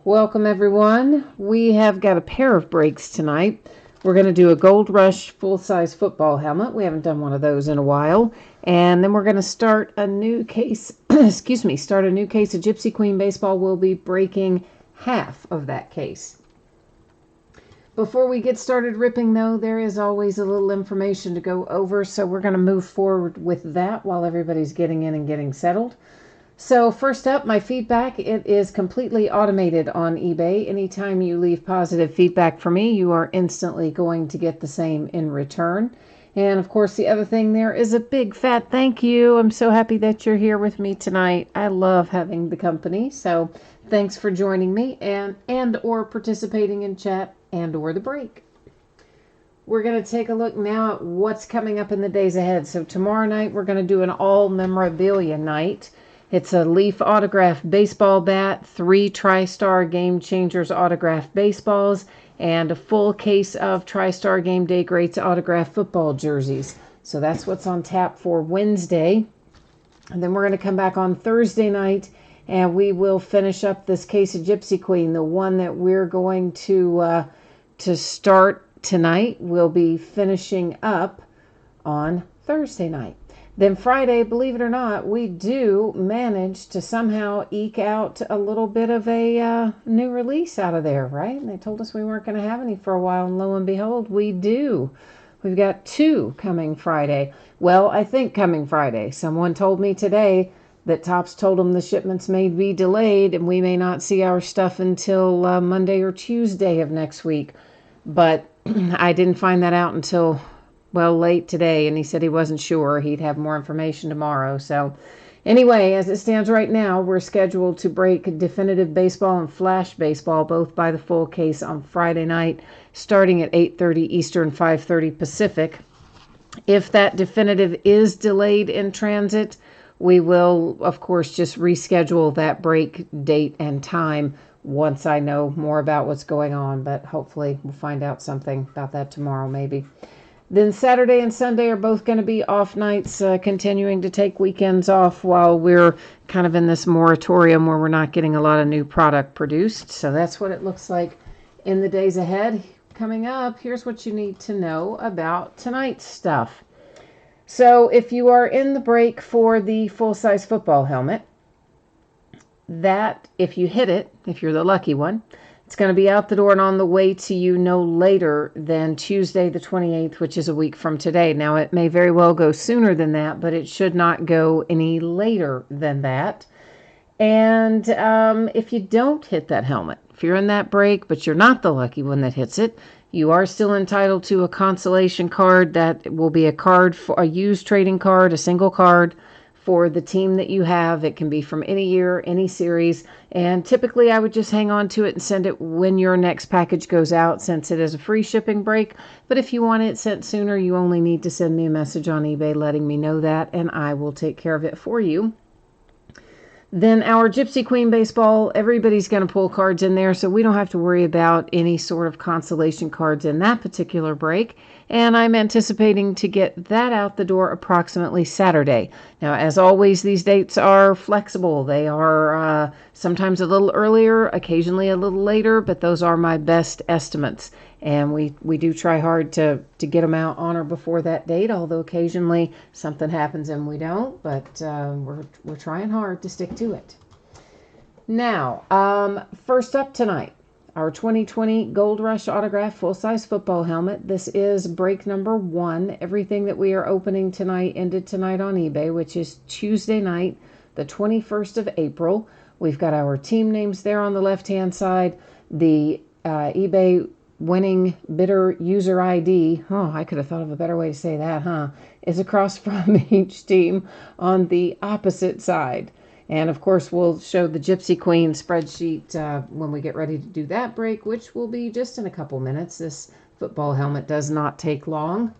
Welcome, everyone. We have got a pair of breaks tonight. We're going to do a Gold Rush full-size football helmet. We haven't done one of those in a while. And then we're going to start a new case, start a new case of Gypsy Queen baseball. We'll be breaking half of that case. Before we get started ripping, though, there is always a little information to go over, so we're going to move forward with that while everybody's getting in and getting settled. So first up, my feedback, it is completely automated on eBay. Anytime you leave positive feedback for me, you are instantly going to get the same in return. And of course, the other thing there is a big fat thank you. I'm so happy that you're here with me tonight. I love having the company. So thanks for joining me and or participating in chat and or the break. We're going to take a look now at what's coming up in the days ahead. So tomorrow night, we're going to do an all memorabilia night. It's a Leaf autograph baseball bat, 3 TriStar Game Changers autograph baseballs, and a full case of TriStar Game Day Greats autograph football jerseys. So that's what's on tap for Wednesday. And then we're going to come back on Thursday night, and we will finish up this case of Gypsy Queen. The one that we're going to start tonight will be finishing up on Thursday night. Then Friday, believe it or not, we do manage to somehow eke out a little bit of a new release out of there, right? And they told us we weren't going to have any for a while, and lo and behold, we do. We've got 2 coming Friday. Well, I think coming Friday. Someone told me today that Topps told them the shipments may be delayed, and we may not see our stuff until Monday or Tuesday of next week. But I didn't find that out until late today, and he said he wasn't sure. He'd have more information tomorrow. So anyway, as it stands right now, we're scheduled to break Definitive Baseball and Flash Baseball, both by the full case on Friday night, starting at 8:30 Eastern, 5:30 Pacific. If that Definitive is delayed in transit, we will, of course, just reschedule that break date and time once I know more about what's going on, but hopefully we'll find out something about that tomorrow maybe. Then Saturday and Sunday are both going to be off nights, continuing to take weekends off while we're kind of in this moratorium where we're not getting a lot of new product produced. So that's what it looks like in the days ahead. Coming up, here's what you need to know about tonight's stuff. So if you are in the break for the full-size football helmet, that, if you hit it, if you're the lucky one, it's going to be out the door and on the way to you no later than Tuesday the 28th, which is a week from today. Now, it may very well go sooner than that, but it should not go any later than that. And if you don't hit that helmet, if you're in that break, but you're not the lucky one that hits it, you are still entitled to a consolation card. That will be a card, for a used trading card, a single card for the team that you have. It can be from any year, any series, and typically I would just hang on to it and send it when your next package goes out, since it is a free shipping break. But if you want it sent sooner, you only need to send me a message on eBay letting me know that, and I will take care of it for you. Then our Gypsy Queen baseball, everybody's going to pull cards in there, so we don't have to worry about any sort of consolation cards in that particular break. And I'm anticipating to get that out the door approximately Saturday. Now, as always, these dates are flexible. They are sometimes a little earlier, occasionally a little later, but those are my best estimates. And we do try hard to get them out on or before that date, although occasionally something happens and we don't, but we're trying hard to stick to it. Now, first up tonight, our 2020 Gold Rush Autograph full-size football helmet. This is break number 1. Everything that we are opening tonight ended tonight on eBay, which is Tuesday night, the 21st of April. We've got our team names there on the left-hand side. The eBay winning bidder user ID, I could have thought of a better way to say that, is across from each team on the opposite side. And of course, we'll show the Gypsy Queen spreadsheet when we get ready to do that break, which will be just in a couple minutes. This football helmet does not take long.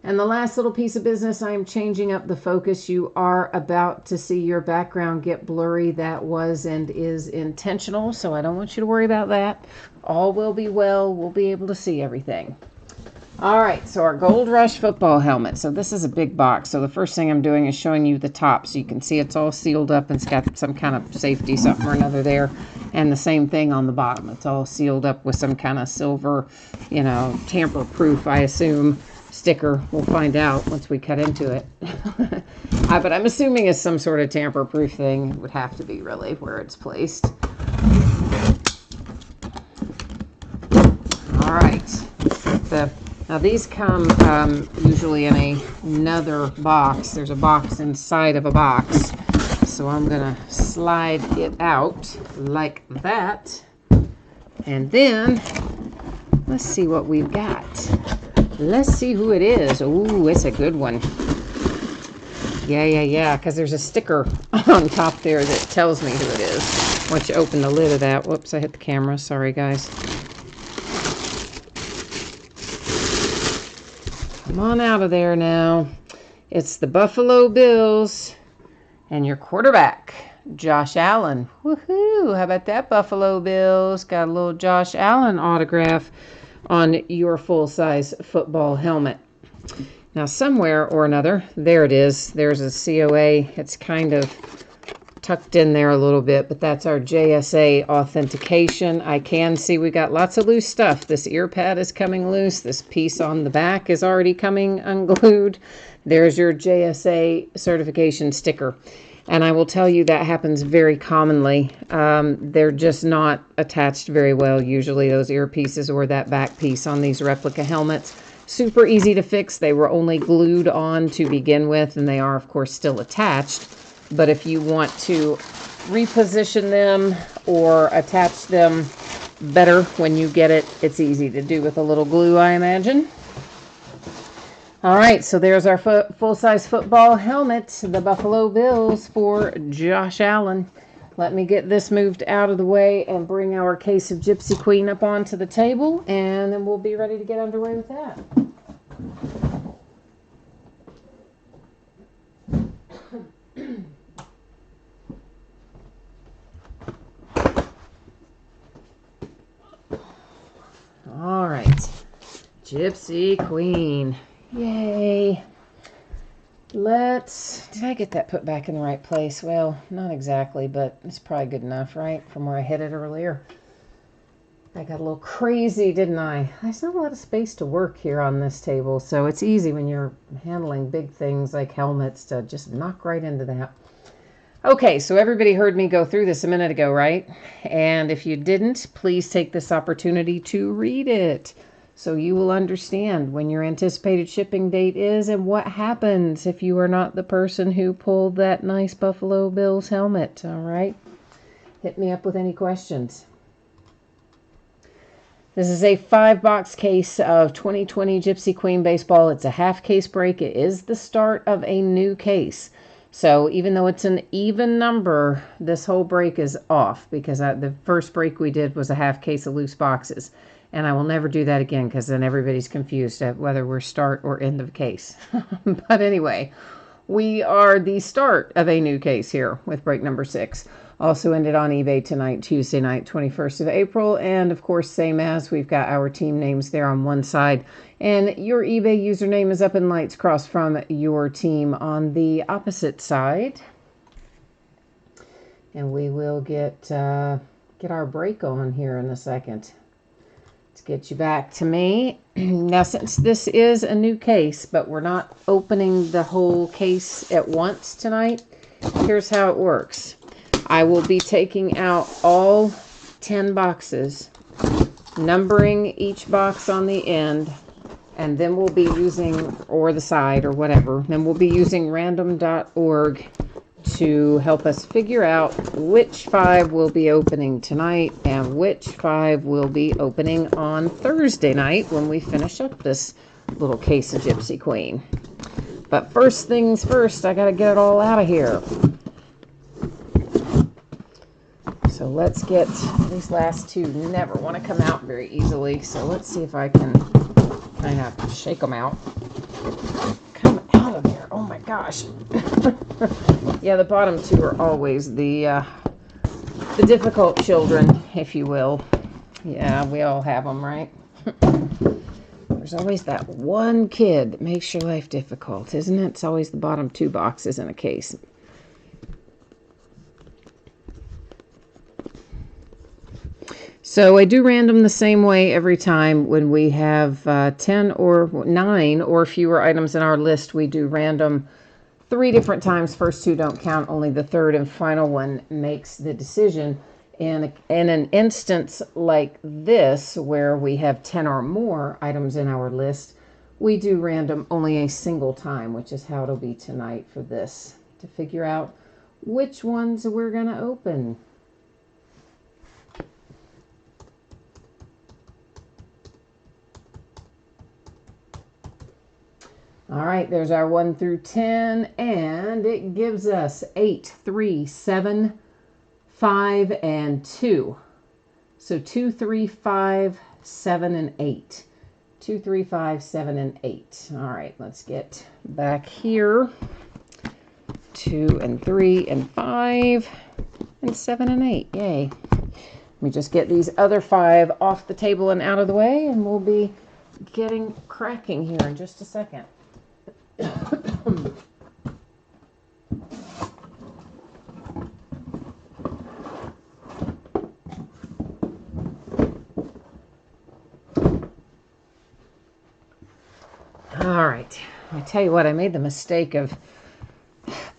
And the last little piece of business, I am changing up the focus. You are about to see your background get blurry. That was and is intentional, so I don't want you to worry about that. All will be well. We'll be able to see everything. All right, so our Gold Rush football helmet. So this is a big box. So the first thing I'm doing is showing you the top. So you can see it's all sealed up and it's got some kind of safety, something or another there. And the same thing on the bottom. It's all sealed up with some kind of silver, tamper-proof, I assume, sticker. We'll find out once we cut into it. But I'm assuming it's some sort of tamper-proof thing. It would have to be, really, where it's placed. All right. Now these come usually in another box. There's a box inside of a box. So I'm going to slide it out like that. And then, let's see what we've got. Let's see who it is. Ooh, it's a good one. Yeah, because there's a sticker on top there that tells me who it is. Once you open the lid of that. Whoops, I hit the camera. Sorry, guys. Come on out of there now. It's the Buffalo Bills and your quarterback, Josh Allen. Woohoo! How about that, Buffalo Bills? Got a little Josh Allen autograph on your full-size football helmet. Now, somewhere or another, there it is. There's a COA. It's kind of tucked in there a little bit, but that's our JSA authentication. I can see we got lots of loose stuff. This ear pad is coming loose. This piece on the back is already coming unglued. There's your JSA certification sticker. And I will tell you that happens very commonly. They're just not attached very well, usually, those ear pieces or that back piece on these replica helmets. Super easy to fix. They were only glued on to begin with, and they are, of course, still attached. But if you want to reposition them or attach them better when you get it, it's easy to do with a little glue, I imagine. All right, so there's our full-size football helmet, the Buffalo Bills for Josh Allen. Let me get this moved out of the way and bring our case of Gypsy Queen up onto the table, and then we'll be ready to get underway with that. All right, Gypsy Queen. Yay. Did I get that put back in the right place? Well, not exactly, but it's probably good enough, right? From where I hit it earlier. I got a little crazy, didn't I? There's not a lot of space to work here on this table, so it's easy when you're handling big things like helmets to just knock right into that. Okay, so everybody heard me go through this a minute ago, right? And if you didn't, please take this opportunity to read it so you will understand when your anticipated shipping date is and what happens if you are not the person who pulled that nice Buffalo Bills helmet, all right? Hit me up with any questions. This is a 5-box case of 2020 Gypsy Queen baseball. It's a half case break. It is the start of a new case. So even though it's an even number, this whole break is off because the first break we did was a half case of loose boxes. And I will never do that again because then everybody's confused at whether we're start or end of case. But anyway, we are the start of a new case here with break number 6. Also ended on eBay tonight, Tuesday night, 21st of April. And of course, same as we've got our team names there on one side. And your eBay username is up in lights across from your team on the opposite side. And we will get our break on here in a second. Let's get you back to me. Now, since this is a new case, but we're not opening the whole case at once tonight, here's how it works. I will be taking out all 10 boxes, numbering each box on the end, and then we'll be using, or the side or whatever, then we'll be using random.org to help us figure out which 5 will be opening tonight and which 5 will be opening on Thursday night when we finish up this little case of Gypsy Queen. But first things first, I gotta get it all out of here. So let's get, these last 2 never want to come out very easily. So let's see if I can kind of shake them out. Come out of there. Oh my gosh. Yeah, the bottom 2 are always the difficult children, if you will. Yeah, we all have them, right? There's always that one kid that makes your life difficult, isn't it? It's always the bottom 2 boxes in a case. So I do random the same way every time. When we have 10 or 9 or fewer items in our list, we do random 3 different times. First 2 don't count. Only the third and final one makes the decision. In an instance like this, where we have 10 or more items in our list, we do random only a single time, which is how it'll be tonight for this, to figure out which ones we're going to open. All right, there's our 1 through 10, and it gives us 8, 3, 7, 5, and 2. So 2, 3, 5, 7, and 8. 2, 3, 5, 7, and 8. All right, let's get back here. 2 and 3 and 5 and 7 and 8. Yay. Let me just get these other 5 off the table and out of the way, and we'll be getting cracking here in just a second. All right, I tell you what, I made the mistake of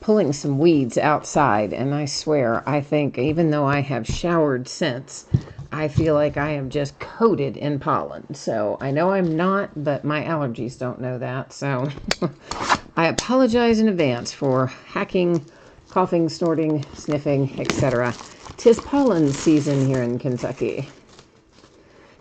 pulling some weeds outside, and I swear, I think even though I have showered since, I feel like I am just coated in pollen. So I know I'm not, but my allergies don't know that. So I apologize in advance for hacking, coughing, snorting, sniffing, etc. 'Tis pollen season here in Kentucky.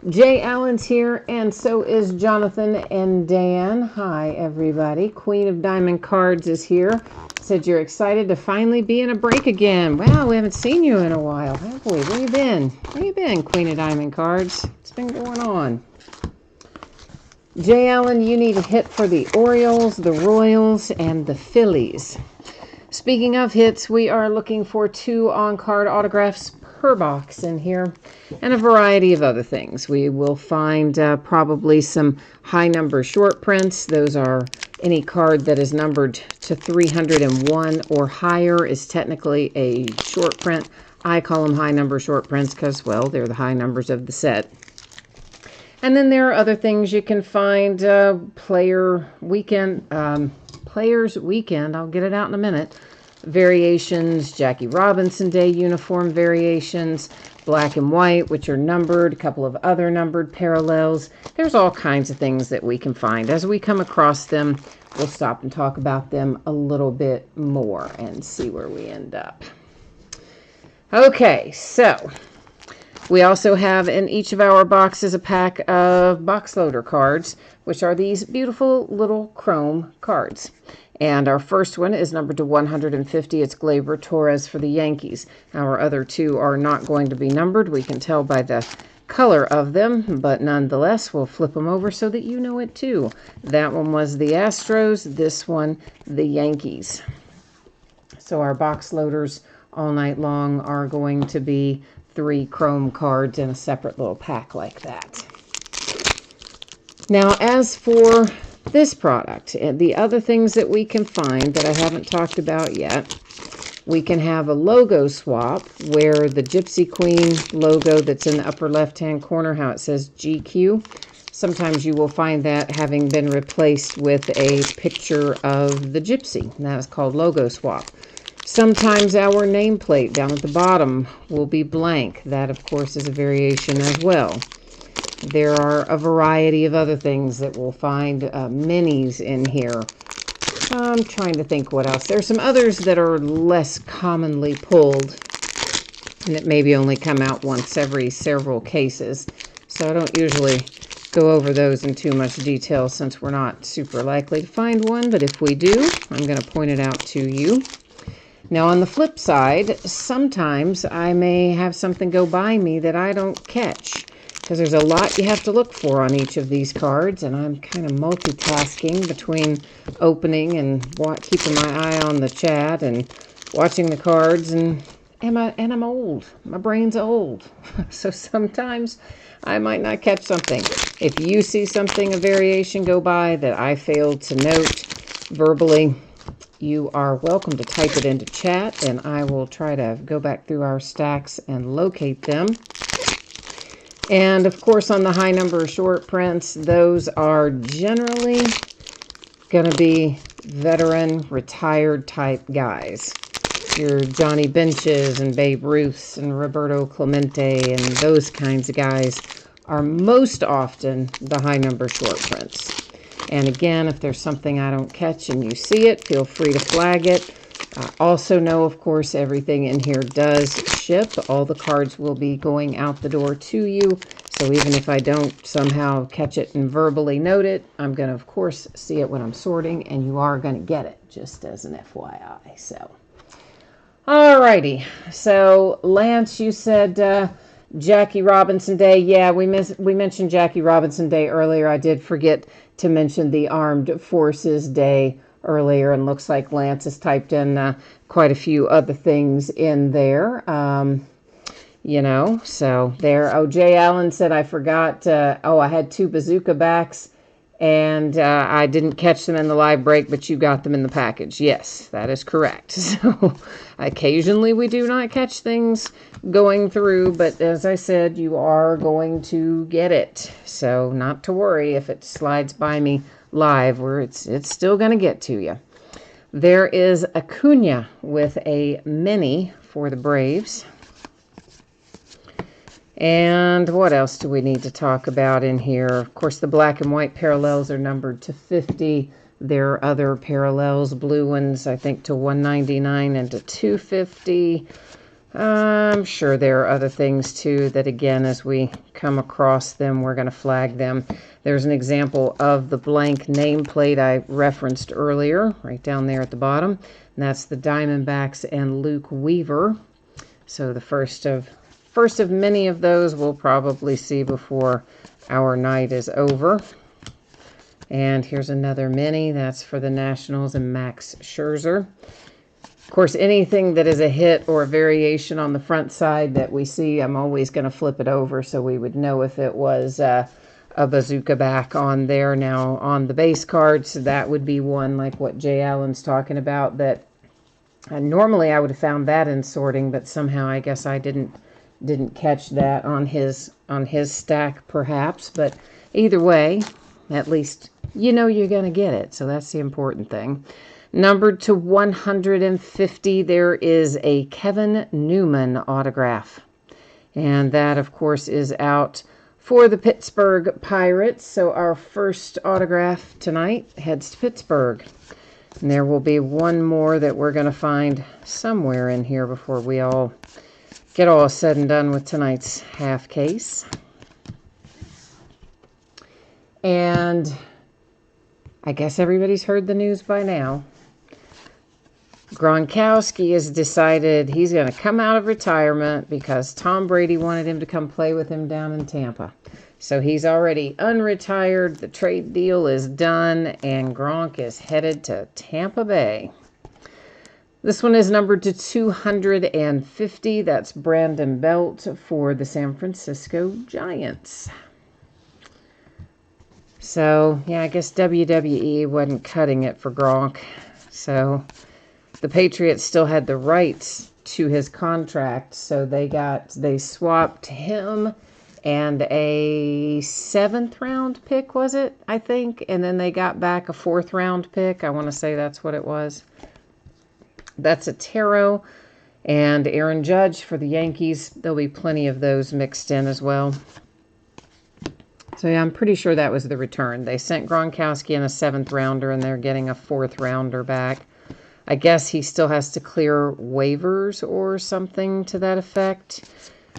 Jay Allen's here, and so is Jonathan and Dan. Hi, everybody. Queen of Diamond Cards is here. Said you're excited to finally be in a break again. Wow, we haven't seen you in a while, have we? Where you been? Where you been, Queen of Diamond Cards? What's been going on? Jay Allen, you need a hit for the Orioles, the Royals, and the Phillies. Speaking of hits, we are looking for 2 on-card autographs per box in here, and a variety of other things. We will find probably some high number short prints. Those are any card that is numbered to 301 or higher is technically a short print. I call them high number short prints because, well, they're the high numbers of the set. And then there are other things you can find. Players Weekend, I'll get it out in a minute. Variations, Jackie Robinson Day uniform variations, black and white, which are numbered, a couple of other numbered parallels. There's all kinds of things that we can find. As we come across them, we'll stop and talk about them a little bit more and see where we end up. Okay, so we also have in each of our boxes a pack of box loader cards, which are these beautiful little chrome cards. And our first one is numbered to 150. It's Gleyber Torres for the Yankees. Our other 2 are not going to be numbered. We can tell by the color of them, but nonetheless, we'll flip them over so that you know it too. That one was the Astros. This one, the Yankees. So our box loaders all night long are going to be 3 chrome cards in a separate little pack like that. Now, as for this product, the other things that we can find that I haven't talked about yet, we can have a logo swap where the Gypsy Queen logo that's in the upper left-hand corner, how it says GQ, sometimes you will find that having been replaced with a picture of the Gypsy. That is called logo swap. Sometimes our nameplate down at the bottom will be blank. That, of course, is a variation as well. There are a variety of other things that we'll find, minis in here. I'm trying to think what else. There's some others that are less commonly pulled and that maybe only come out once every several cases. So I don't usually go over those in too much detail since we're not super likely to find one. But if we do, I'm going to point it out to you. Now, on the flip side, sometimes I may have something go by me that I don't catch, because there's a lot you have to look for on each of these cards, and I'm kind of multitasking between opening and keeping my eye on the chat and watching the cards and and I'm old. My brain's old. So sometimes I might not catch something. If you see something, a variation go by that I failed to note verbally, you are welcome to type it into chat, and I will try to go back through our stacks and locate them. And of course, on the high number short prints, those are generally going to be veteran, retired type guys. Your Johnny Benches and Babe Ruths and Roberto Clemente and those kinds of guys are most often the high number short prints. And again, if there's something I don't catch and you see it, feel free to flag it. Also know, of course, everything in here does ship. All the cards will be going out the door to you. So even if I don't somehow catch it and verbally note it, I'm going to, of course, see it when I'm sorting, and you are going to get it, just as an FYI. So, alrighty. So, Lance, you said Jackie Robinson Day. Yeah, we mentioned Jackie Robinson Day earlier. I did forget to mention the Armed Forces Day earlier, and looks like Lance has typed in quite a few other things in there. You know, so there. Oh, Jay Allen said, I forgot. I had 2 bazooka backs, and I didn't catch them in the live break, but you got them in the package. Yes, that is correct. So occasionally we do not catch things going through, but as I said, you are going to get it. So not to worry if it slides by me live, where it's still going to get to you. There is Acuna with a mini for the Braves. And what else do we need to talk about in here? Of course, the black and white parallels are numbered to 50. There are other parallels, blue ones, I think, to 199 and to 250. I'm sure there are other things, too, that, again, as we come across them, we're going to flag them. There's an example of the blank nameplate I referenced earlier, right down there at the bottom. And that's the Diamondbacks and Luke Weaver. So the first of many of those we'll probably see before our night is over. And here's another mini. That's for the Nationals and Max Scherzer. Of course, anything that is a hit or a variation on the front side that we see, I'm always going to flip it over so we would know if it was a bazooka back on there. Now, on the base cards, that would be one like what Jay Allen's talking about, that normally I would have found that in sorting, but somehow I guess I didn't catch that on his stack, perhaps. But either way, at least you know you're going to get it, so that's the important thing. Numbered to 150, there is a Kevin Newman autograph, and that, of course, is out for the Pittsburgh Pirates. So our first autograph tonight heads to Pittsburgh. And there will be one more that we're going to find somewhere in here before we all get all said and done with tonight's half case. And I guess everybody's heard the news by now. Gronkowski has decided he's going to come out of retirement because Tom Brady wanted him to come play with him down in Tampa. So he's already unretired. The trade deal is done, and Gronk is headed to Tampa Bay. This one is numbered to 250. That's Brandon Belt for the San Francisco Giants. So, yeah, I guess WWE wasn't cutting it for Gronk. So the Patriots still had the rights to his contract, so they swapped him and a 7th round pick, was it? I think. And then they got back a 4th round pick. I want to say that's what it was. That's a Taro and Aaron Judge for the Yankees. There'll be plenty of those mixed in as well. So yeah, I'm pretty sure that was the return. They sent Gronkowski in a 7th rounder, and they're getting a 4th rounder back. I guess he still has to clear waivers or something to that effect.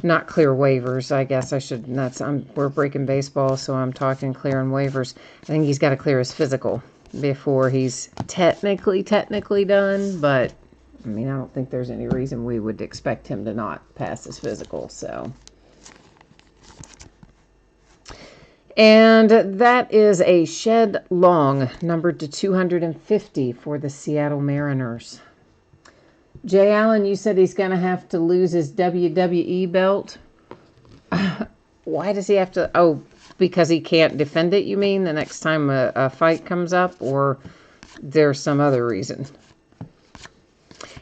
Not clear waivers, I guess I should. We're breaking baseball, so I'm talking clearing waivers. I think he's got to clear his physical before he's technically done. But I mean, I don't think there's any reason we would expect him to not pass his physical. So, and that is a Shed Long, numbered to 250 for the Seattle Mariners. Jay Allen, you said he's going to have to lose his WWE belt. Why does he have to? Oh, because he can't defend it, you mean, the next time a fight comes up? Or there's some other reason?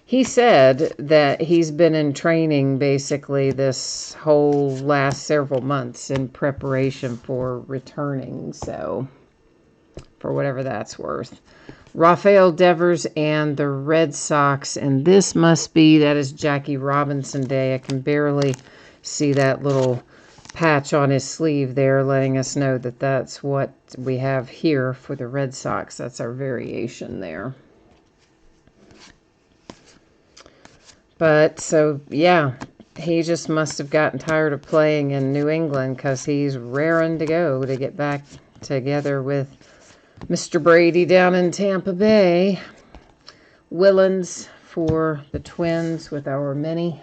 He said that he's been in training basically this whole last several months in preparation for returning. So, for whatever that's worth. Rafael Devers and the Red Sox. And this must be, that is Jackie Robinson Day. I can barely see that little patch on his sleeve there letting us know that that's what we have here for the Red Sox. That's our variation there. But, so, yeah, he just must have gotten tired of playing in New England because he's raring to go to get back together with Mr. Brady down in Tampa Bay. Willens for the Twins with our mini.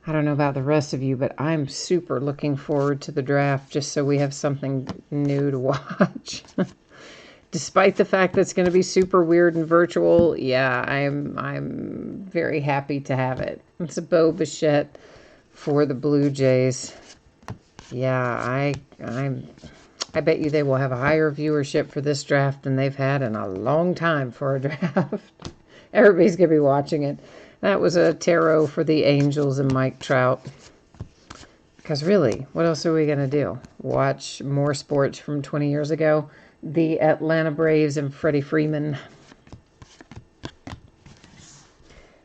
I don't know about the rest of you, but I'm super looking forward to the draft just so we have something new to watch. Despite the fact that it's going to be super weird and virtual, yeah, I'm very happy to have it. It's a Bo Bichette for the Blue Jays. Yeah, I bet you they will have a higher viewership for this draft than they've had in a long time for a draft. Everybody's going to be watching it. That was a tarot for the Angels and Mike Trout. Because really, what else are we going to do? Watch more sports from 20 years ago? The Atlanta Braves and Freddie Freeman.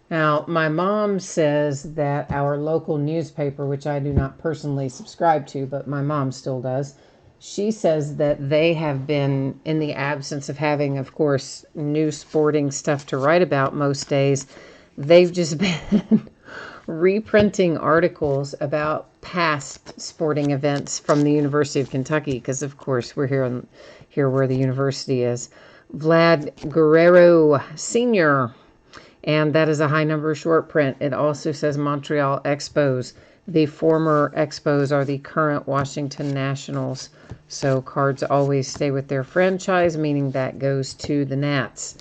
Now, my mom says that our local newspaper, which I do not personally subscribe to, but my mom still does, she says that they have been, in the absence of having, of course, new sporting stuff to write about most days, they've just been reprinting articles about past sporting events from the University of Kentucky, because, of course, we're here where the university is. Vlad Guerrero Sr., and that is a high number short print. It also says Montreal Expos. The former Expos are the current Washington Nationals. So cards always stay with their franchise, meaning that goes to the Nats.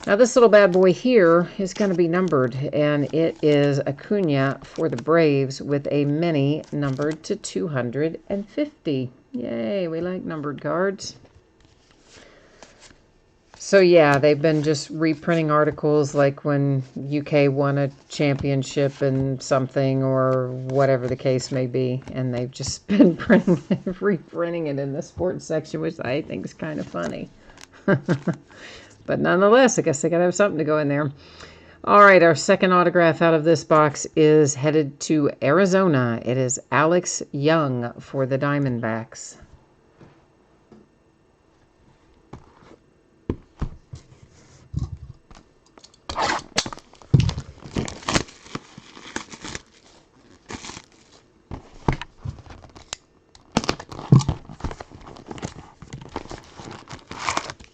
Now this little bad boy here is going to be numbered, and it is Acuna for the Braves with a mini numbered to 250. Yay, we like numbered cards. So yeah, they've been just reprinting articles like when UK won a championship and something or whatever the case may be. And they've just been reprinting it in the sports section, which I think is kind of funny. But nonetheless, I guess they got to have something to go in there. All right, our second autograph out of this box is headed to Arizona. It is Alex Young for the Diamondbacks.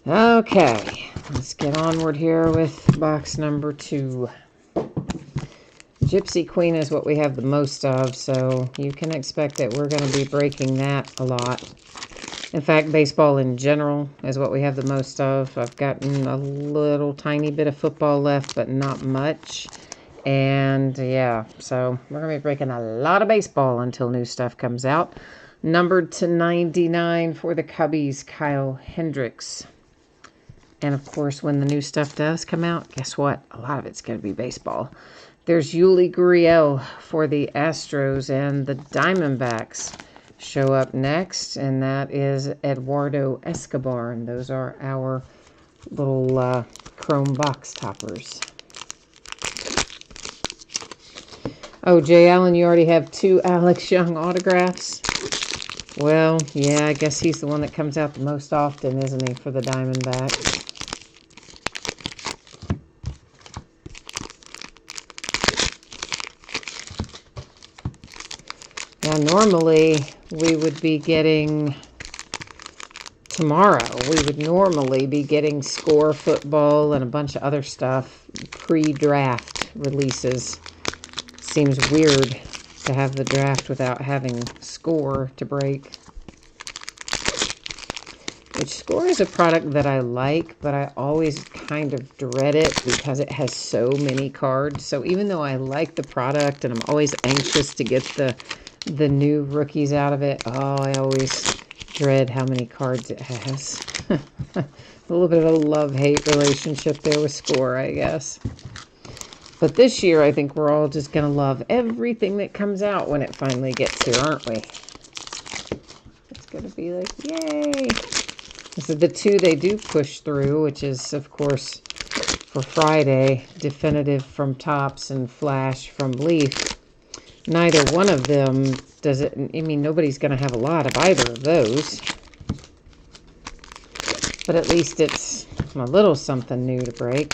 Okay, let's get onward here with box number 2. Gypsy Queen is what we have the most of, so you can expect that we're going to be breaking that a lot. In fact, baseball in general is what we have the most of. I've gotten a little tiny bit of football left, but not much. And yeah, so we're going to be breaking a lot of baseball until new stuff comes out. Numbered to 99 for the Cubbies, Kyle Hendricks. And, of course, when the new stuff does come out, guess what? A lot of it's going to be baseball. There's Yuli Gurriel for the Astros, and the Diamondbacks show up next, and that is Eduardo Escobar. And those are our little chrome box toppers. Oh, Jay Allen, you already have 2 Alex Young autographs? Well, yeah, I guess he's the one that comes out the most often, isn't he, for the Diamondbacks? Now, normally, we would be getting, tomorrow, we would normally be getting Score Football and a bunch of other stuff, pre-draft releases. Seems weird to have the draft without having Score to break. which Score is a product that I like, but I always kind of dread it because it has so many cards. So even though I like the product and I'm always anxious to get the new rookies out of it, I always dread how many cards it has. A little bit of a love-hate relationship there with Score, I guess. But this year, I think we're all just going to love everything that comes out when it finally gets here, aren't we? It's going to be like, yay! So the two they do push through, which is, of course, for Friday, Definitive from Topps and Flash from Leaf. Neither one of them does it. I mean, nobody's going to have a lot of either of those. But at least it's a little something new to break.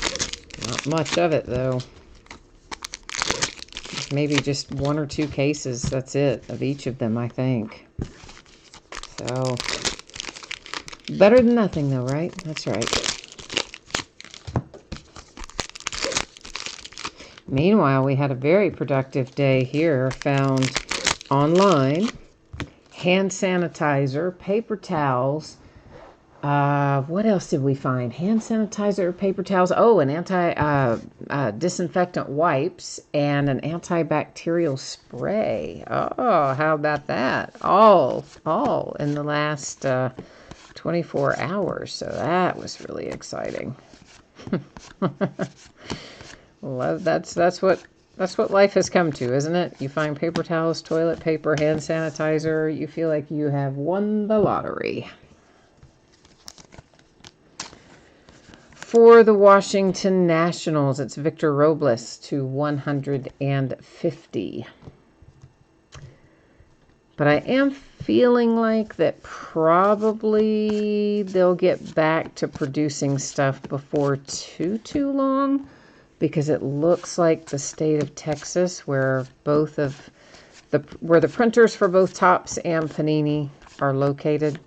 Not much of it, though. Maybe just 1 or 2 cases. That's it, of each of them, I think. So, better than nothing, though, right? That's right. Meanwhile, we had a very productive day here. Found online hand sanitizer, paper towels. What else did we find? Hand sanitizer, paper towels. Oh, an disinfectant wipes and an antibacterial spray. Oh, how about that? All in the last 24 hours. So that was really exciting. Love that's what life has come to, isn't it? You find paper towels, toilet paper, hand sanitizer, you feel like you have won the lottery. For the Washington Nationals, it's Victor Robles to 150. But I am feeling like that probably they'll get back to producing stuff before too long, because it looks like the state of Texas, where the printers for both Topps and Panini are located,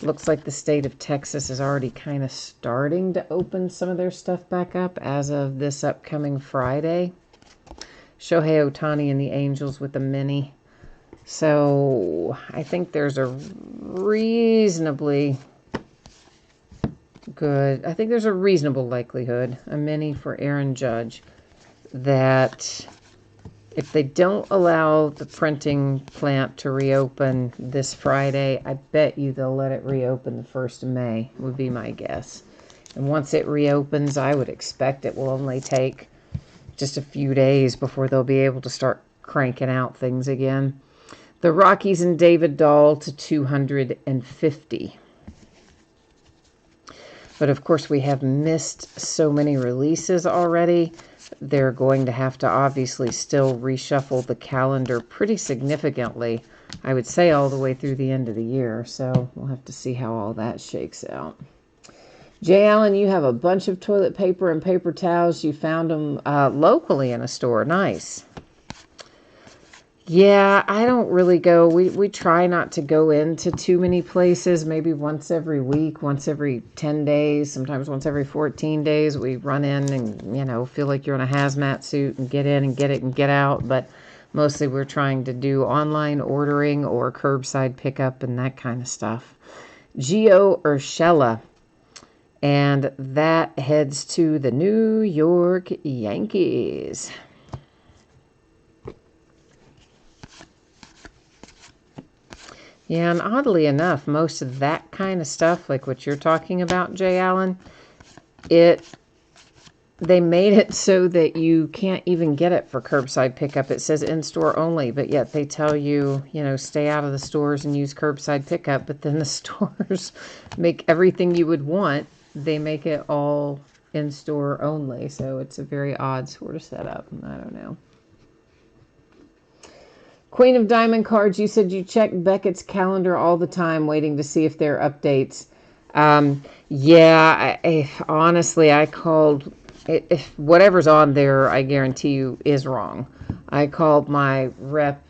looks like the state of Texas is already kind of starting to open some of their stuff back up as of this upcoming Friday. Shohei Ohtani and the Angels with the mini. So I think there's a reasonably good, I think there's a reasonable likelihood, a mini for Aaron Judge, that if they don't allow the printing plant to reopen this Friday, I bet you they'll let it reopen the 1st of May, would be my guess. And once it reopens, I would expect it will only take just a few days before they'll be able to start cranking out things again. The Rockies and David Dahl to 250. But of course, we have missed so many releases already. They're going to have to obviously still reshuffle the calendar pretty significantly, I would say all the way through the end of the year. So we'll have to see how all that shakes out. Jay Allen, you have a bunch of toilet paper and paper towels. You found them locally in a store. Nice. Yeah, I don't really go. We try not to go into too many places. Maybe once every week, once every 10 days, sometimes once every 14 days. We run in and, feel like you're in a hazmat suit and get in and get it and get out. But mostly we're trying to do online ordering or curbside pickup and that kind of stuff. Gio Urshela. And that heads to the New York Yankees. Yeah, and oddly enough, most of that kind of stuff, like what you're talking about, Jay Allen, they made it so that you can't even get it for curbside pickup. It says in-store only, but yet they tell you, stay out of the stores and use curbside pickup. But then the stores make everything you would want. They make it all in-store only. So it's a very odd sort of setup. I don't know. Queen of Diamond cards, you said you check Beckett's calendar all the time, waiting to see if there are updates. Yeah, honestly, I called, if whatever's on there, I guarantee you is wrong. I called my rep,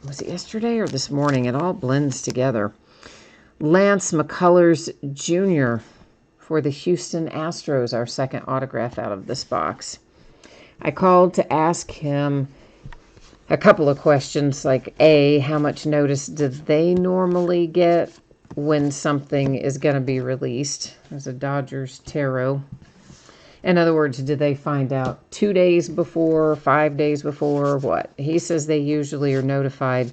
was it yesterday or this morning? It all blends together. Lance McCullers Jr. for the Houston Astros, our second autograph out of this box. I called to ask him a couple of questions, like A, how much notice do they normally get when something is going to be released. There's a Dodgers tarot. In other words, did they find out 2 days before, 5 days before, or what? He says they usually are notified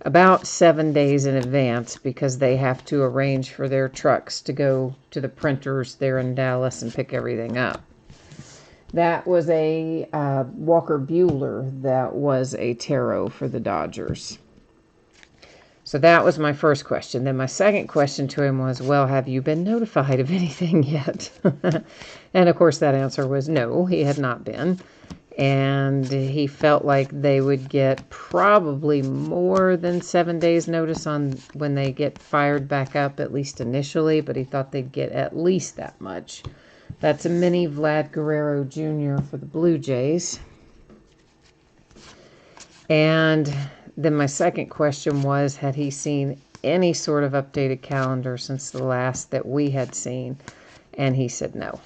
about 7 days in advance because they have to arrange for their trucks to go to the printers there in Dallas and pick everything up. That was a Walker Buehler that was a tarot for the Dodgers. So that was my first question. Then my second question to him was, well, have you been notified of anything yet? And of course that answer was no, he had not been. And he felt like they would get probably more than 7 days notice on when they get fired back up, at least initially, but he thought they'd get at least that much. That's a mini Vlad Guerrero Jr. for the Blue Jays. And then my second question was, had he seen any sort of updated calendar since the last that we had seen? And he said no.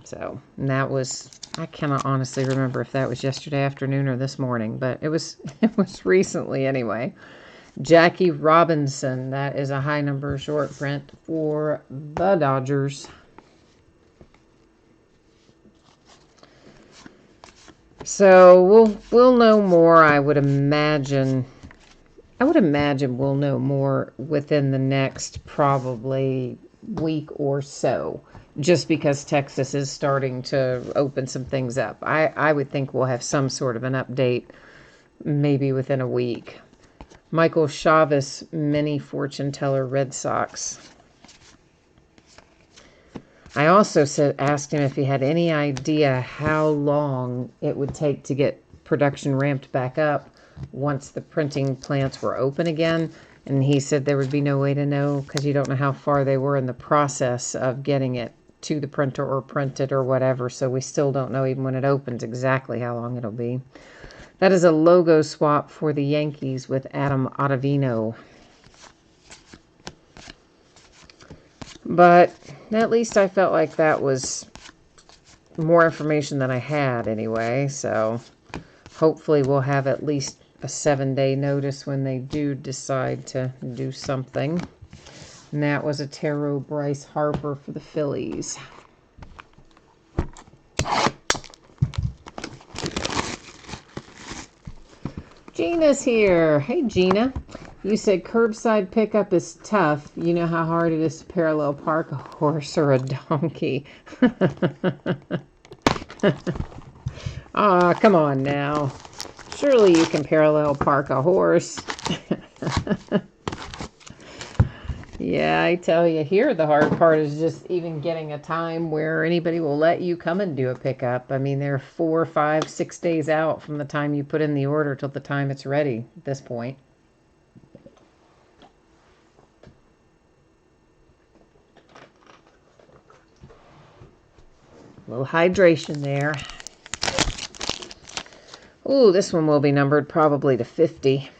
So, and that was, I cannot honestly remember if that was yesterday afternoon or this morning, but it was recently anyway. Jackie Robinson, that is a high number short print for the Dodgers. So we'll know more, I would imagine we'll know more within the next probably week or so, just because Texas is starting to open some things up. I would think we'll have some sort of an update maybe within a week. Michael Chavis, mini fortune teller, Red Sox. I also asked him if he had any idea how long it would take to get production ramped back up once the printing plants were open again. And he said there would be no way to know because you don't know how far they were in the process of getting it to the printer or printed or whatever. So we still don't know even when it opens exactly how long it'll be. That is a logo swap for the Yankees with Adam Ottavino. But at least I felt like that was more information than I had anyway. So hopefully we'll have at least a 7-day notice when they do decide to do something. And that was a tarot Bryce Harper for the Phillies. Gina's here. Hey, Gina. You said curbside pickup is tough. You know how hard it is to parallel park a horse or a donkey. Ah, come on now. Surely you can parallel park a horse. Yeah, I tell you, here the hard part is just even getting a time where anybody will let you come and do a pickup. I mean, they're 4, 5, 6 days out from the time you put in the order till the time it's ready at this point. A little hydration there. Ooh, this one will be numbered probably to 50.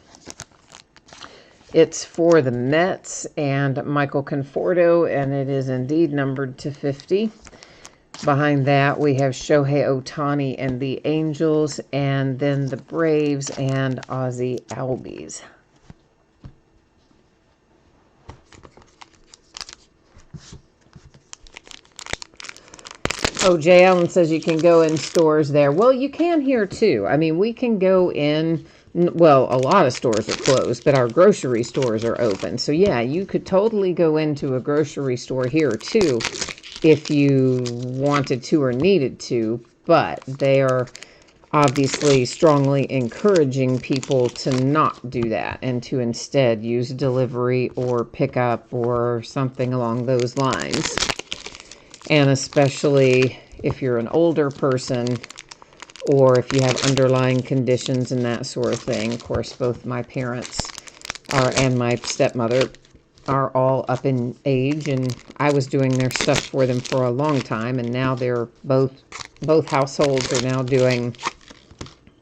It's for the Mets and Michael Conforto, and it is indeed numbered to 50. Behind that, we have Shohei Ohtani and the Angels, and then the Braves and Ozzie Albies. Oh, Jay Allen says you can go in stores there. Well, you can here too. I mean, we can go in, well, a lot of stores are closed, but our grocery stores are open. So yeah, you could totally go into a grocery store here too if you wanted to or needed to, but they are obviously strongly encouraging people to not do that and to instead use delivery or pickup or something along those lines. And especially if you're an older person or if you have underlying conditions and that sort of thing. Of course, both my parents and my stepmother are all up in age, and I was doing their stuff for them for a long time, and now they're both households are now doing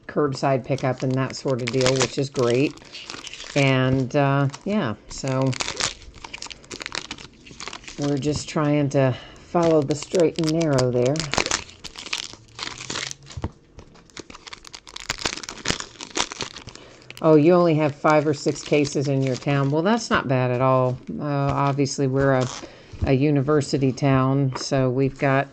curbside pickup and that sort of deal, which is great. And yeah, so we're just trying to follow the straight and narrow there. Oh, you only have 5 or 6 cases in your town. Well, that's not bad at all. Obviously, we're a university town, so we've got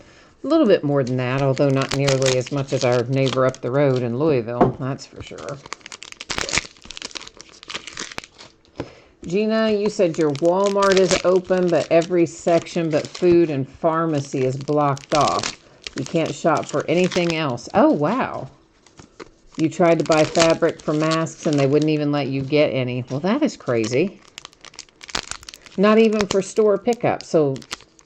a little bit more than that, although not nearly as much as our neighbor up the road in Louisville, that's for sure. Gina, you said your Walmart is open, but every section but food and pharmacy is blocked off. You can't shop for anything else. Oh, wow. You tried to buy fabric for masks and they wouldn't even let you get any. Well, that is crazy. Not even for store pickup. So,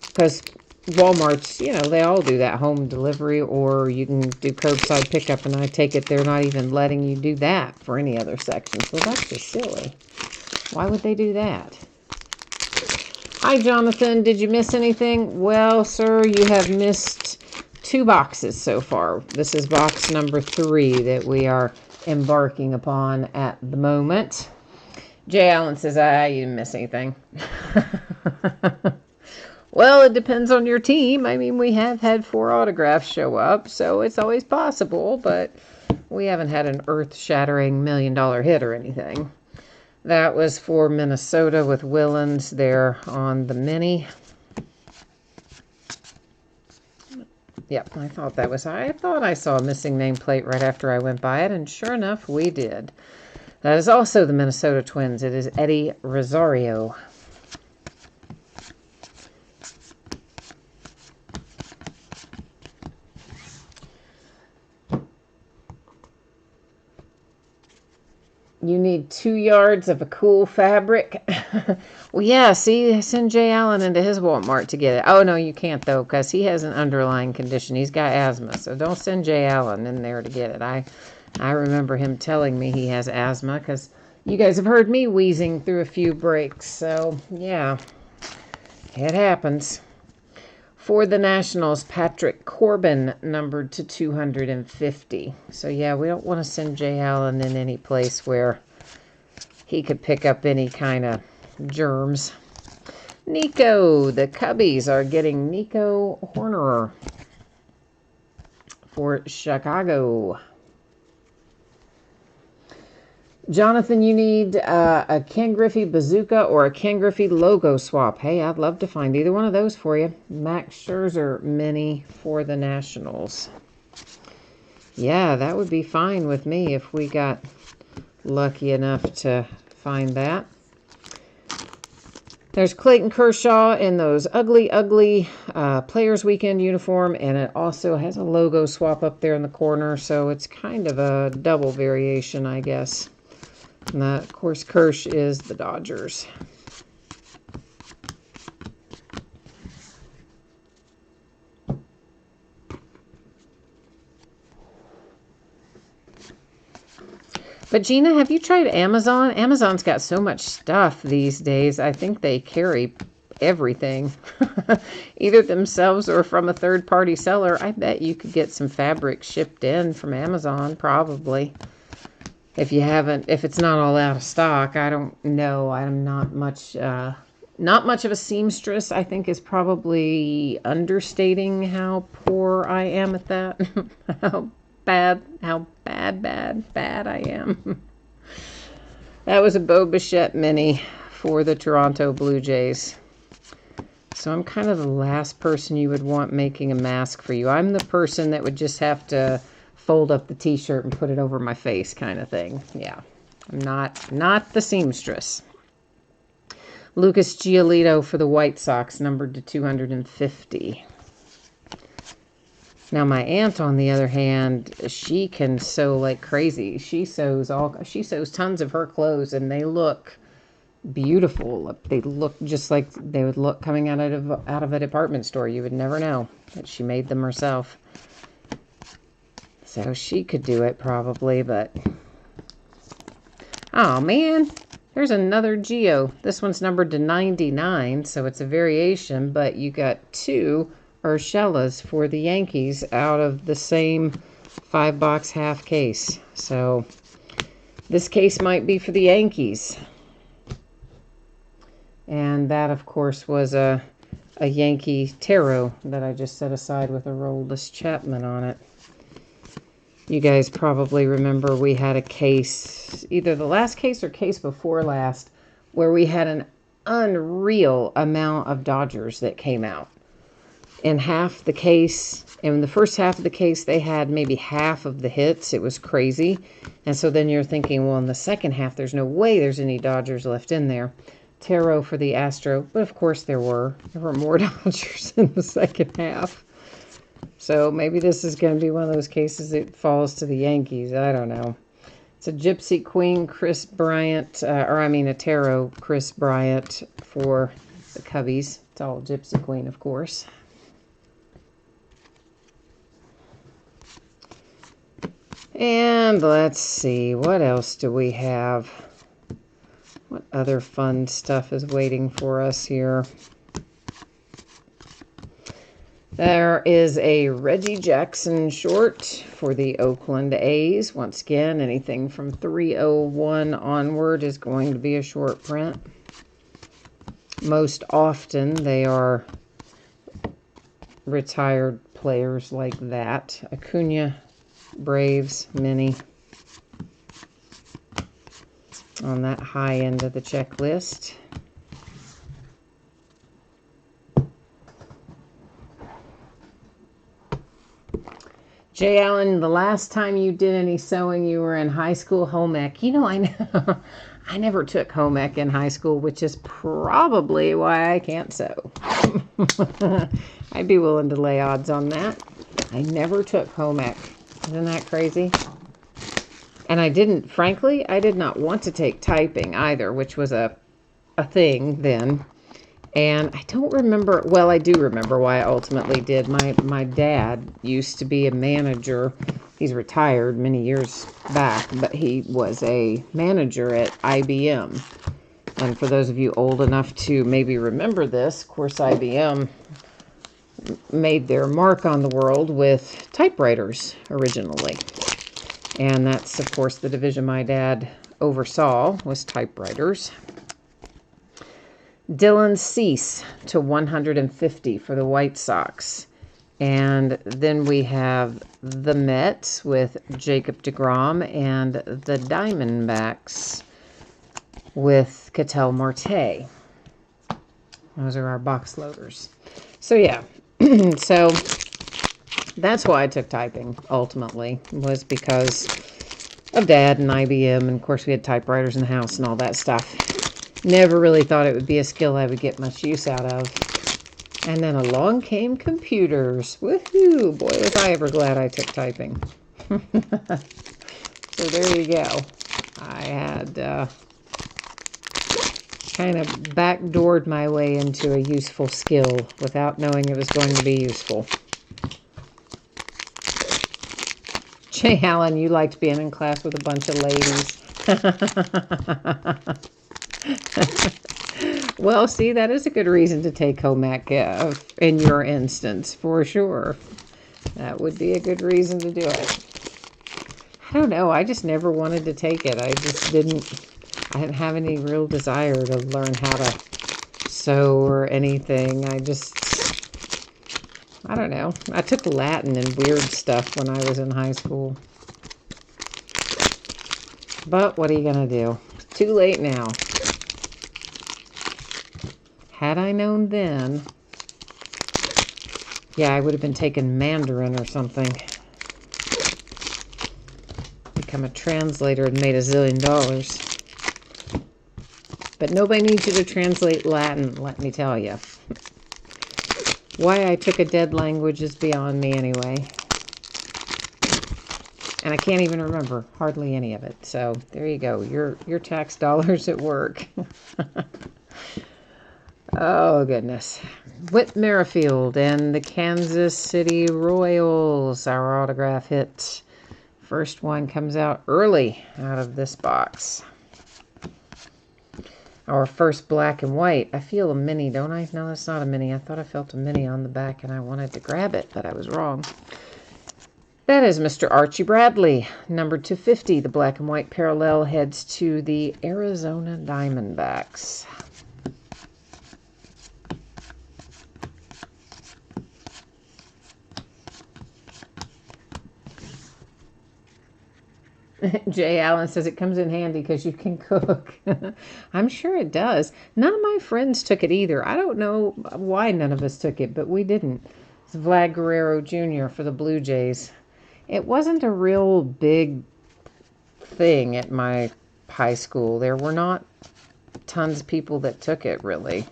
because Walmart's, you know, they all do that home delivery, or you can do curbside pickup, and I take it they're not even letting you do that for any other section. So that's just silly. Why would they do that? Hi, Jonathan. Did you miss anything? Well, sir, you have missed 2 boxes so far. This is box number 3 that we are embarking upon at the moment. Jay Allen says, you didn't miss anything. Well, it depends on your team. I mean, we have had 4 autographs show up, so it's always possible, but we haven't had an earth-shattering $1 million hit or anything. That was for Minnesota with Willens there on the mini. Yep, I thought I saw a missing nameplate right after I went by it, and sure enough, we did. That is also the Minnesota Twins. It is Eddie Rosario. You need 2 yards of a cool fabric. Well, yeah, see, send Jay Allen into his Walmart to get it. Oh, no, you can't, though, because he has an underlying condition. He's got asthma, so don't send Jay Allen in there to get it. I remember him telling me he has asthma, because you guys have heard me wheezing through a few breaks. So, yeah, it happens. For the Nationals, Patrick Corbin, numbered to 250. So, yeah, we don't want to send Jay Allen in any place where he could pick up any kind of germs. Nico, the Cubbies are getting Nico Horner for Chicago. Jonathan, you need a Ken Griffey Bazooka or a Ken Griffey logo swap. Hey, I'd love to find either one of those for you. Max Scherzer mini for the Nationals. Yeah, that would be fine with me if we got lucky enough to find that. There's Clayton Kershaw in those ugly, ugly Players Weekend uniform, and it also has a logo swap up there in the corner, so it's kind of a double variation, I guess. And that, of course, Kersh is the Dodgers. But Gina, have you tried Amazon? Amazon's got so much stuff these days. I think they carry everything, either themselves or from a third-party seller. I bet you could get some fabric shipped in from Amazon, probably. If it's not all out of stock, I don't know. I'm not much of a seamstress. I think is probably understating how poor I am at that. how bad I am. That was a Bo Bichette mini for the Toronto Blue Jays. So I'm kind of the last person you would want making a mask for you. I'm the person that would just have to fold up the t-shirt and put it over my face kind of thing. Yeah, I'm not the seamstress. Lucas Giolito for the White Sox, numbered to 250. Now my aunt, on the other hand, she can sew like crazy. She sews tons of her clothes, and they look beautiful. They look just like they would look coming out of a department store. You would never know that she made them herself. So she could do it probably, but oh man, there's another Geo. This one's numbered to 99, so it's a variation, but you got 2 Urshela's for the Yankees out of the same 5-box half case. So this case might be for the Yankees. And that, of course, was a Yankee tarot that I just set aside with a Aroldis Chapman on it. You guys probably remember we had a case, either the last case or case before last, where we had an unreal amount of Dodgers that came out. In half the case, in the first half of the case, they had maybe half of the hits. It was crazy. And so then you're thinking, well, in the second half, there's no way there's any Dodgers left in there. Tarot for the Astro, but of course there were. There were more Dodgers in the second half. So maybe this is going to be one of those cases that falls to the Yankees. I don't know. It's a Gypsy Queen, Chris Bryant, a Tarot Chris Bryant for the Cubbies. It's all Gypsy Queen, of course. And let's see, what else do we have? What other fun stuff is waiting for us here? There is a Reggie Jackson short for the Oakland A's. Once again, anything from 301 onward is going to be a short print. Most often, they are retired players like that. Acuna, Braves, mini. On that high end of the checklist. Jay Allen, the last time you did any sewing, you were in high school home ec. You know, I never took home ec in high school, which is probably why I can't sew. I'd be willing to lay odds on that. I never took home ec. Isn't that crazy? And I did not want to take typing either, which was a thing then. And I don't remember, well, I do remember why I ultimately did. My dad used to be a manager. He's retired many years back, but he was a manager at IBM. And for those of you old enough to maybe remember this, of course, IBM made their mark on the world with typewriters originally. And that's, of course, the division my dad oversaw was typewriters. Dylan Cease to 150 for the White Sox. And then we have the Mets with Jacob deGrom and the Diamondbacks with Ketel Marte. Those are our box loaders. So, yeah. So, that's why I took typing, ultimately, was because of Dad and IBM. And, of course, we had typewriters in the house and all that stuff. Never really thought it would be a skill I would get much use out of. And then along came computers. Woohoo! Boy, was I ever glad I took typing. So there you go. I had kind of backdoored my way into a useful skill without knowing it was going to be useful. Jay Allen, you liked being in class with a bunch of ladies. Well, see, that is a good reason to take home ec in your instance, for sure. That would be a good reason to do it. I don't know. I just never wanted to take it. I didn't have any real desire to learn how to sew or anything. I don't know. I took Latin and weird stuff when I was in high school. But what are you going to do? Too late now. Had I known then, yeah, I would have been taking Mandarin or something. Become a translator and made $1 zillion. But nobody needs you to translate Latin, let me tell you. Why I took a dead language is beyond me anyway. And I can't even remember hardly any of it. So there you go. Your tax dollars at work. Oh, goodness. Whit Merrifield and the Kansas City Royals, our autograph hit. First one comes out early out of this box. Our first black and white. I feel a mini, don't I? No, that's not a mini. I thought I felt a mini on the back and I wanted to grab it, but I was wrong. That is Mr. Archie Bradley, number 250. The black and white parallel heads to the Arizona Diamondbacks. Jay Allen says it comes in handy because you can cook. I'm sure it does. None of my friends took it either. I don't know why none of us took it, but we didn't. It's Vlad Guerrero Jr. for the Blue Jays. It wasn't a real big thing at my high school. There were not tons of people that took it, really.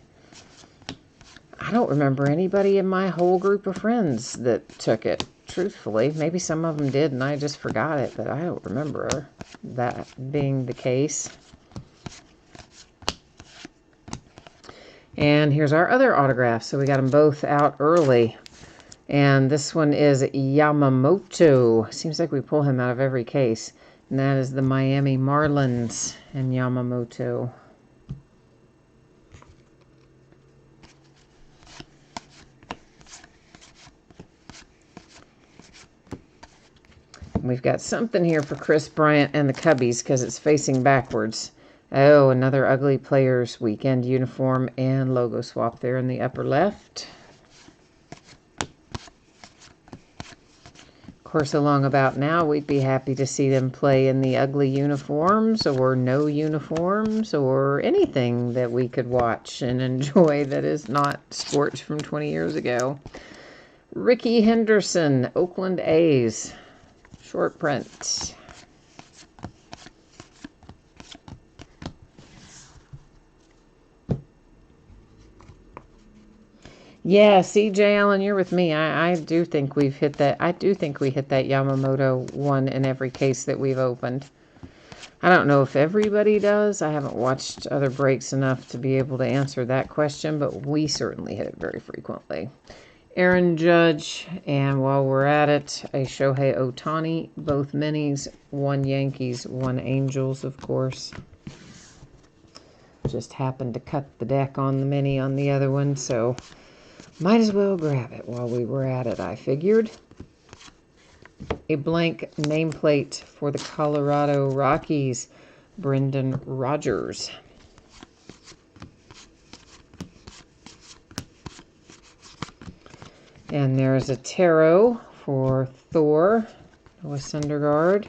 I don't remember anybody in my whole group of friends that took it. Truthfully, maybe some of them did and I just forgot it, but I don't remember that being the case. And here's our other autographs. So we got them both out early. And this one is Yamamoto. Seems like we pull him out of every case. And that is the Miami Marlins and Yamamoto. We've got something here for Chris Bryant and the Cubbies because it's facing backwards. Oh, another Ugly Players Weekend uniform and logo swap there in the upper left. Of course, along about now, we'd be happy to see them play in the ugly uniforms or no uniforms or anything that we could watch and enjoy that is not sports from 20 years ago. Ricky Henderson, Oakland A's. Short print. Yeah, CJ Allen, you're with me. I do think we've hit that. I do think we hit that Yamamoto one in every case that we've opened. I don't know if everybody does. I haven't watched other breaks enough to be able to answer that question, but we certainly hit it very frequently. Aaron Judge, and while we're at it, a Shohei Ohtani, both minis, one Yankees, one Angels, of course. Just happened to cut the deck on the mini on the other one, so might as well grab it while we were at it, I figured. A blank nameplate for the Colorado Rockies, Brendan Rodgers. And there's a tarot for Thor, Noah Syndergaard.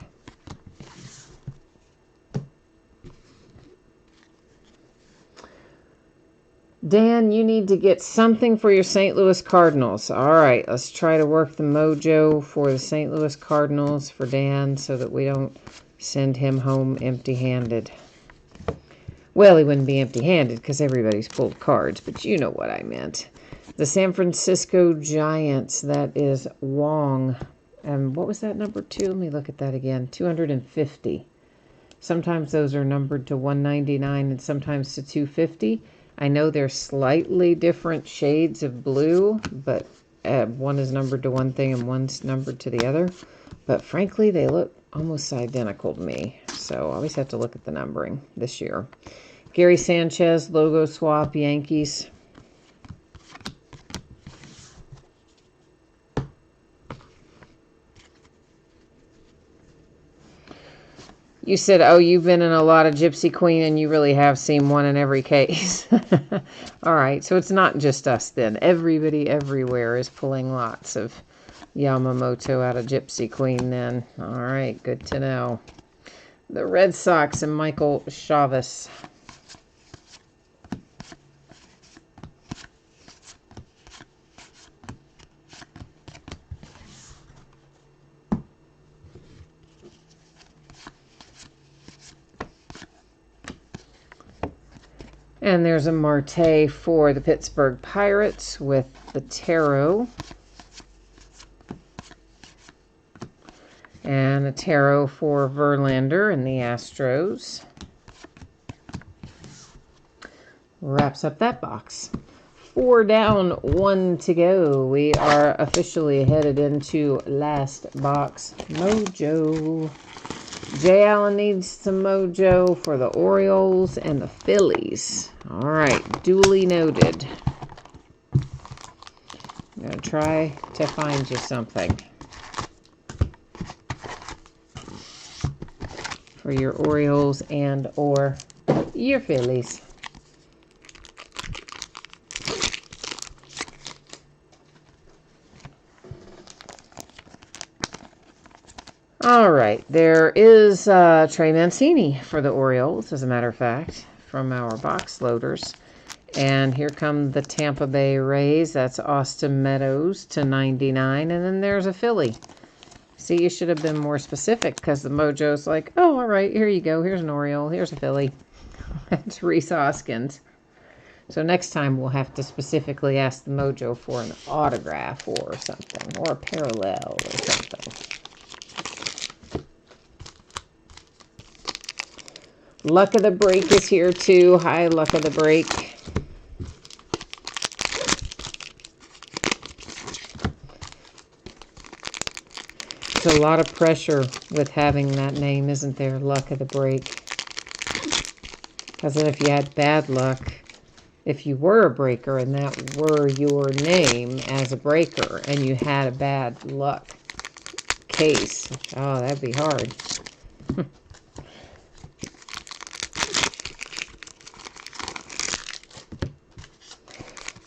Dan, you need to get something for your St. Louis Cardinals. All right, let's try to work the mojo for the St. Louis Cardinals for Dan so that we don't send him home empty-handed. Well, he wouldn't be empty-handed because everybody's pulled cards, but you know what I meant. The San Francisco Giants, that is Wong. And what was that number 2? Let me look at that again. 250. Sometimes those are numbered to 199 and sometimes to 250. I know they're slightly different shades of blue, but one is numbered to one thing and one's numbered to the other. But frankly, they look almost identical to me. So I always have to look at the numbering this year. Gary Sanchez, logo swap, Yankees. You said, oh, you've been in a lot of Gypsy Queen and you really have seen one in every case. All right, so it's not just us then. Everybody everywhere is pulling lots of Yamamoto out of Gypsy Queen then. All right, good to know. The Red Sox and Michael Chavis. And there's a Marte for the Pittsburgh Pirates with the tarot. And a tarot for Verlander and the Astros. Wraps up that box. 4 down, 1 to go. We are officially headed into last box mojo. Jay Allen needs some mojo for the Orioles and the Phillies. All right, duly noted. I'm going to try to find you something for your Orioles and or your Phillies. All right, there is Trey Mancini for the Orioles, as a matter of fact, from our box loaders. And here come the Tampa Bay Rays. That's Austin Meadows to 99. And then there's a Philly. See, you should have been more specific because the Mojo's like, oh, all right, here you go. Here's an Oriole. Here's a Philly. It's Rhys Hoskins. So next time we'll have to specifically ask the Mojo for an autograph or something, or a parallel or something. Luck of the Break is here too. Hi, Luck of the Break. It's a lot of pressure with having that name, isn't there? Luck of the Break. Because then if you had bad luck, if you were a breaker and that were your name as a breaker and you had a bad luck case, oh, that'd be hard.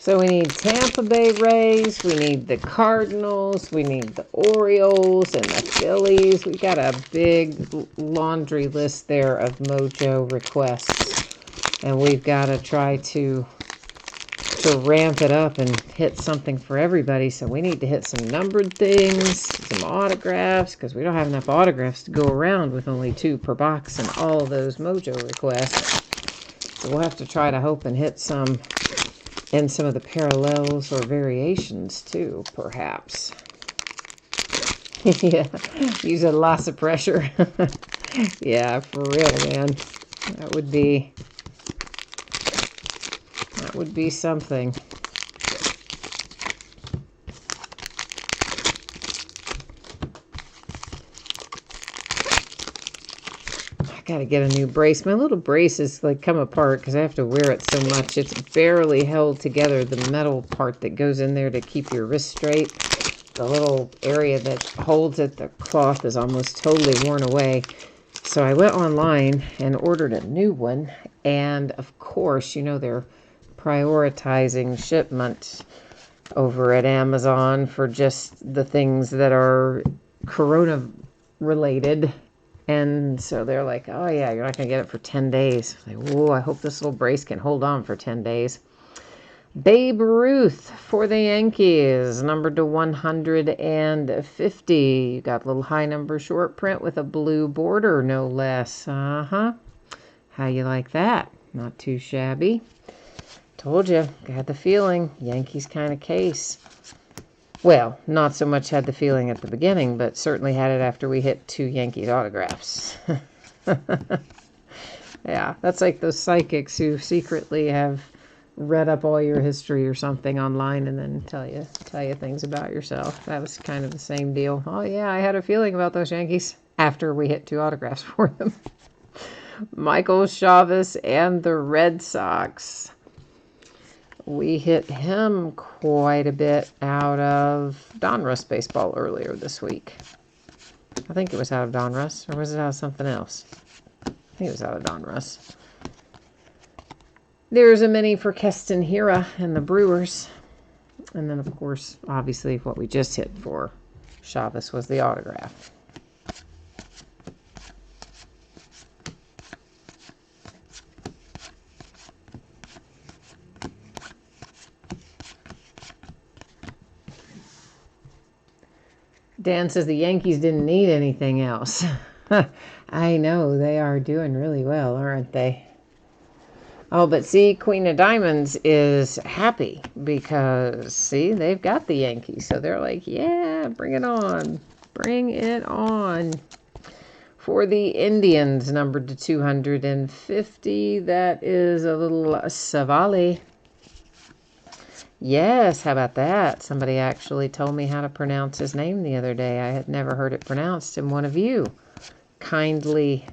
So we need Tampa Bay Rays, we need the Cardinals, we need the Orioles and the Phillies. We got a big laundry list there of Mojo requests. And we've got to try to ramp it up and hit something for everybody. So we need to hit some numbered things, some autographs, because we don't have enough autographs to go around with only 2 per box and all of those Mojo requests. So we'll have to try to hope and hit some in some of the parallels or variations too, perhaps. Yeah, using lots of pressure. Yeah, for real, man. That would be something. Got to get a new brace. My little brace is like come apart because I have to wear it so much. It's barely held together. The metal part that goes in there to keep your wrist straight. The little area that holds it, the cloth is almost totally worn away. So I went online and ordered a new one. And of course, you know, they're prioritizing shipment over at Amazon for just the things that are Corona related. And so they're like, oh, yeah, you're not going to get it for 10 days. Like, whoa, I hope this little brace can hold on for 10 days. Babe Ruth for the Yankees, numbered to 150. You got a little high number short print with a blue border, no less. How you like that? Not too shabby. Told you, got the feeling. Yankees kind of case. Well, not so much had the feeling at the beginning, but certainly had it after we hit 2 Yankees autographs. Yeah, that's like those psychics who secretly have read up all your history or something online and then tell you things about yourself. That was kind of the same deal. Oh yeah, I had a feeling about those Yankees after we hit 2 autographs for them. Michael Chavez and the Red Sox. We hit him quite a bit out of Donruss Baseball earlier this week. I think it was out of Donruss, or was it out of something else? I think it was out of Donruss. There's a mini for Keston Hiura and the Brewers. And then, of course, obviously what we just hit for Chavez was the autograph. Dan says the Yankees didn't need anything else. I know, they are doing really well, aren't they? Oh, but see, Queen of Diamonds is happy because, see, they've got the Yankees. So they're like, yeah, bring it on. Bring it on. For the Indians, numbered to 250, that is a little Savali. Yes, how about that? Somebody actually told me how to pronounce his name the other day. I had never heard it pronounced, and one of you kindly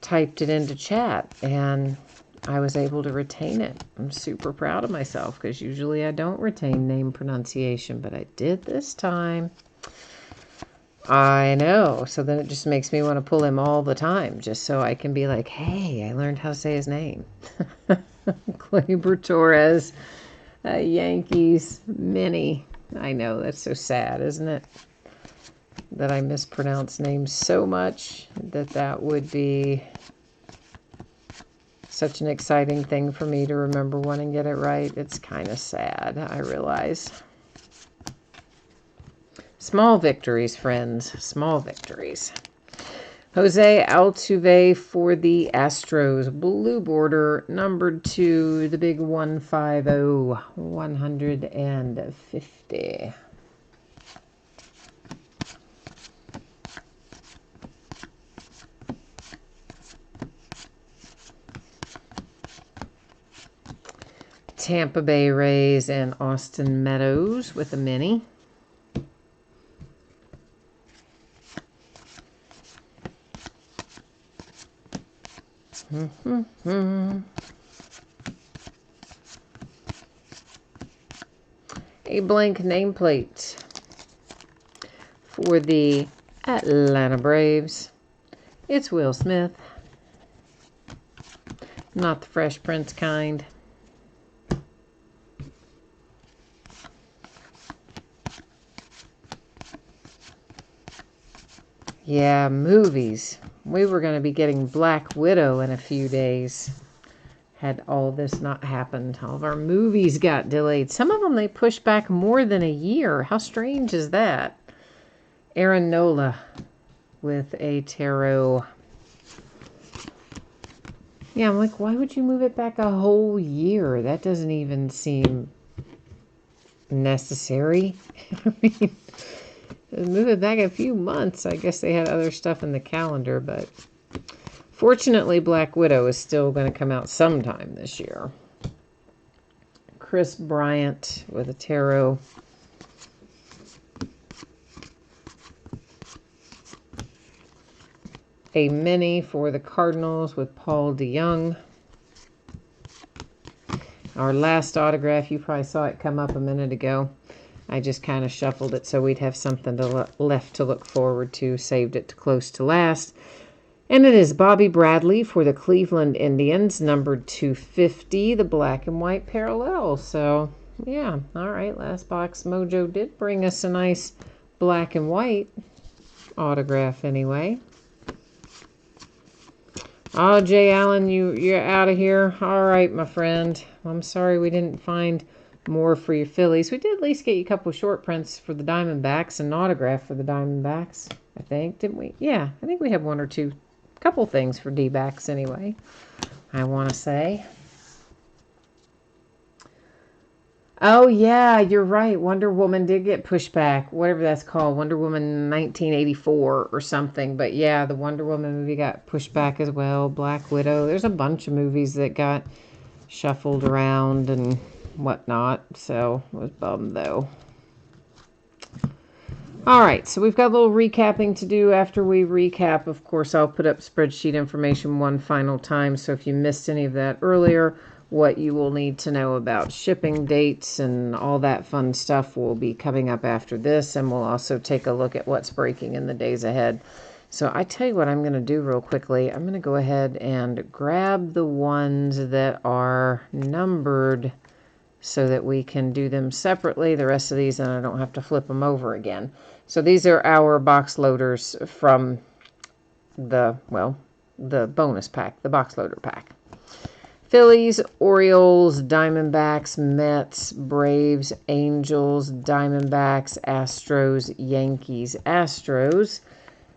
typed it into chat, and I was able to retain it. I'm super proud of myself, because usually I don't retain name pronunciation, but I did this time. I know, so then it just makes me want to pull him all the time, just so I can be like, hey, I learned how to say his name. Gleyber Torres. Yankees mini. I know, that's so sad, isn't it? that I mispronounce names so much that would be such an exciting thing for me to remember one and get it right. It's kind of sad, I realize. Small victories, friends. Small victories. Jose Altuve for the Astros. Blue border, numbered 2, the big 150, 150. Tampa Bay Rays and Austin Meadows with a mini. A blank nameplate for the Atlanta Braves. It's Will Smith. Not the Fresh Prince kind. Yeah, movies. We were going to be getting Black Widow in a few days. Had all this not happened. All of our movies got delayed. Some of them they pushed back more than a year. How strange is that? Aaron Nola with a tarot. Yeah, I'm like, why would you move it back a whole year? That doesn't even seem necessary. I mean, move it back a few months. I guess they had other stuff in the calendar, but fortunately, Black Widow is still going to come out sometime this year. Chris Bryant with a tarot. A mini for the Cardinals with Paul DeJong. Our last autograph, you probably saw it come up a minute ago. I just kind of shuffled it so we'd have something left to look forward to. Saved it to close to last. And it is Bobby Bradley for the Cleveland Indians, numbered 250, the black and white parallel. So, yeah, all right, last box Mojo did bring us a nice black and white autograph anyway. Oh, Jay Allen, you're out of here. All right, my friend. I'm sorry we didn't find more for your Phillies. We did at least get you a couple short prints for the Diamondbacks, an autograph for the Diamondbacks, I think, didn't we? Yeah, I think we have one or two, couple things for D-backs anyway, I want to say. Oh, yeah, you're right. Wonder Woman did get pushed back, whatever that's called, Wonder Woman 1984 or something. But yeah, the Wonder Woman movie got pushed back as well. Black Widow. There's a bunch of movies that got shuffled around and whatnot. So I was bummed, though. All right, so we've got a little recapping to do. After we recap, of course, I'll put up spreadsheet information one final time. So if you missed any of that earlier, what you will need to know about shipping dates and all that fun stuff will be coming up after this. And we'll also take a look at what's breaking in the days ahead. So I tell you what I'm going to do real quickly. I'm going to go ahead and grab the ones that are numbered so that we can do them separately. The rest of these, and I don't have to flip them over again. So these are our box loaders from the bonus pack, the box loader pack. Phillies, Orioles, Diamondbacks, Mets, Braves, Angels, Diamondbacks, Astros, Yankees, Astros.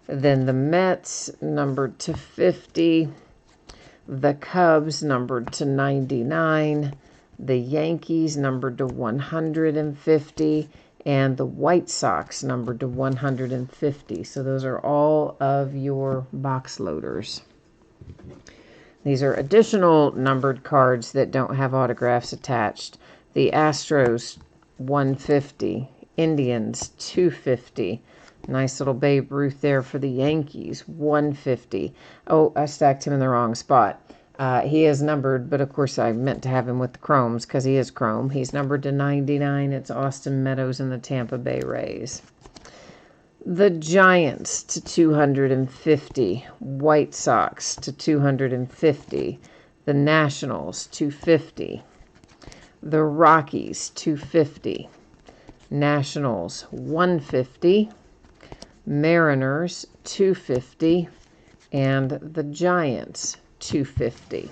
Then the Mets, numbered to 50. The Cubs, numbered to 99. The Yankees, numbered to 150. And the White Sox, numbered to 150. So those are all of your box loaders. These are additional numbered cards that don't have autographs attached. The Astros, 150. Indians, 250. Nice little Babe Ruth there for the Yankees, 150. Oh, I stacked him in the wrong spot. He is numbered, but of course I meant to have him with the chromes because he is chrome. He's numbered to 99. It's Austin Meadows and the Tampa Bay Rays. The Giants to 250. White Sox to 250. The Nationals, 250. The Rockies, 250. Nationals, 150. Mariners, 250, and the Giants, 250.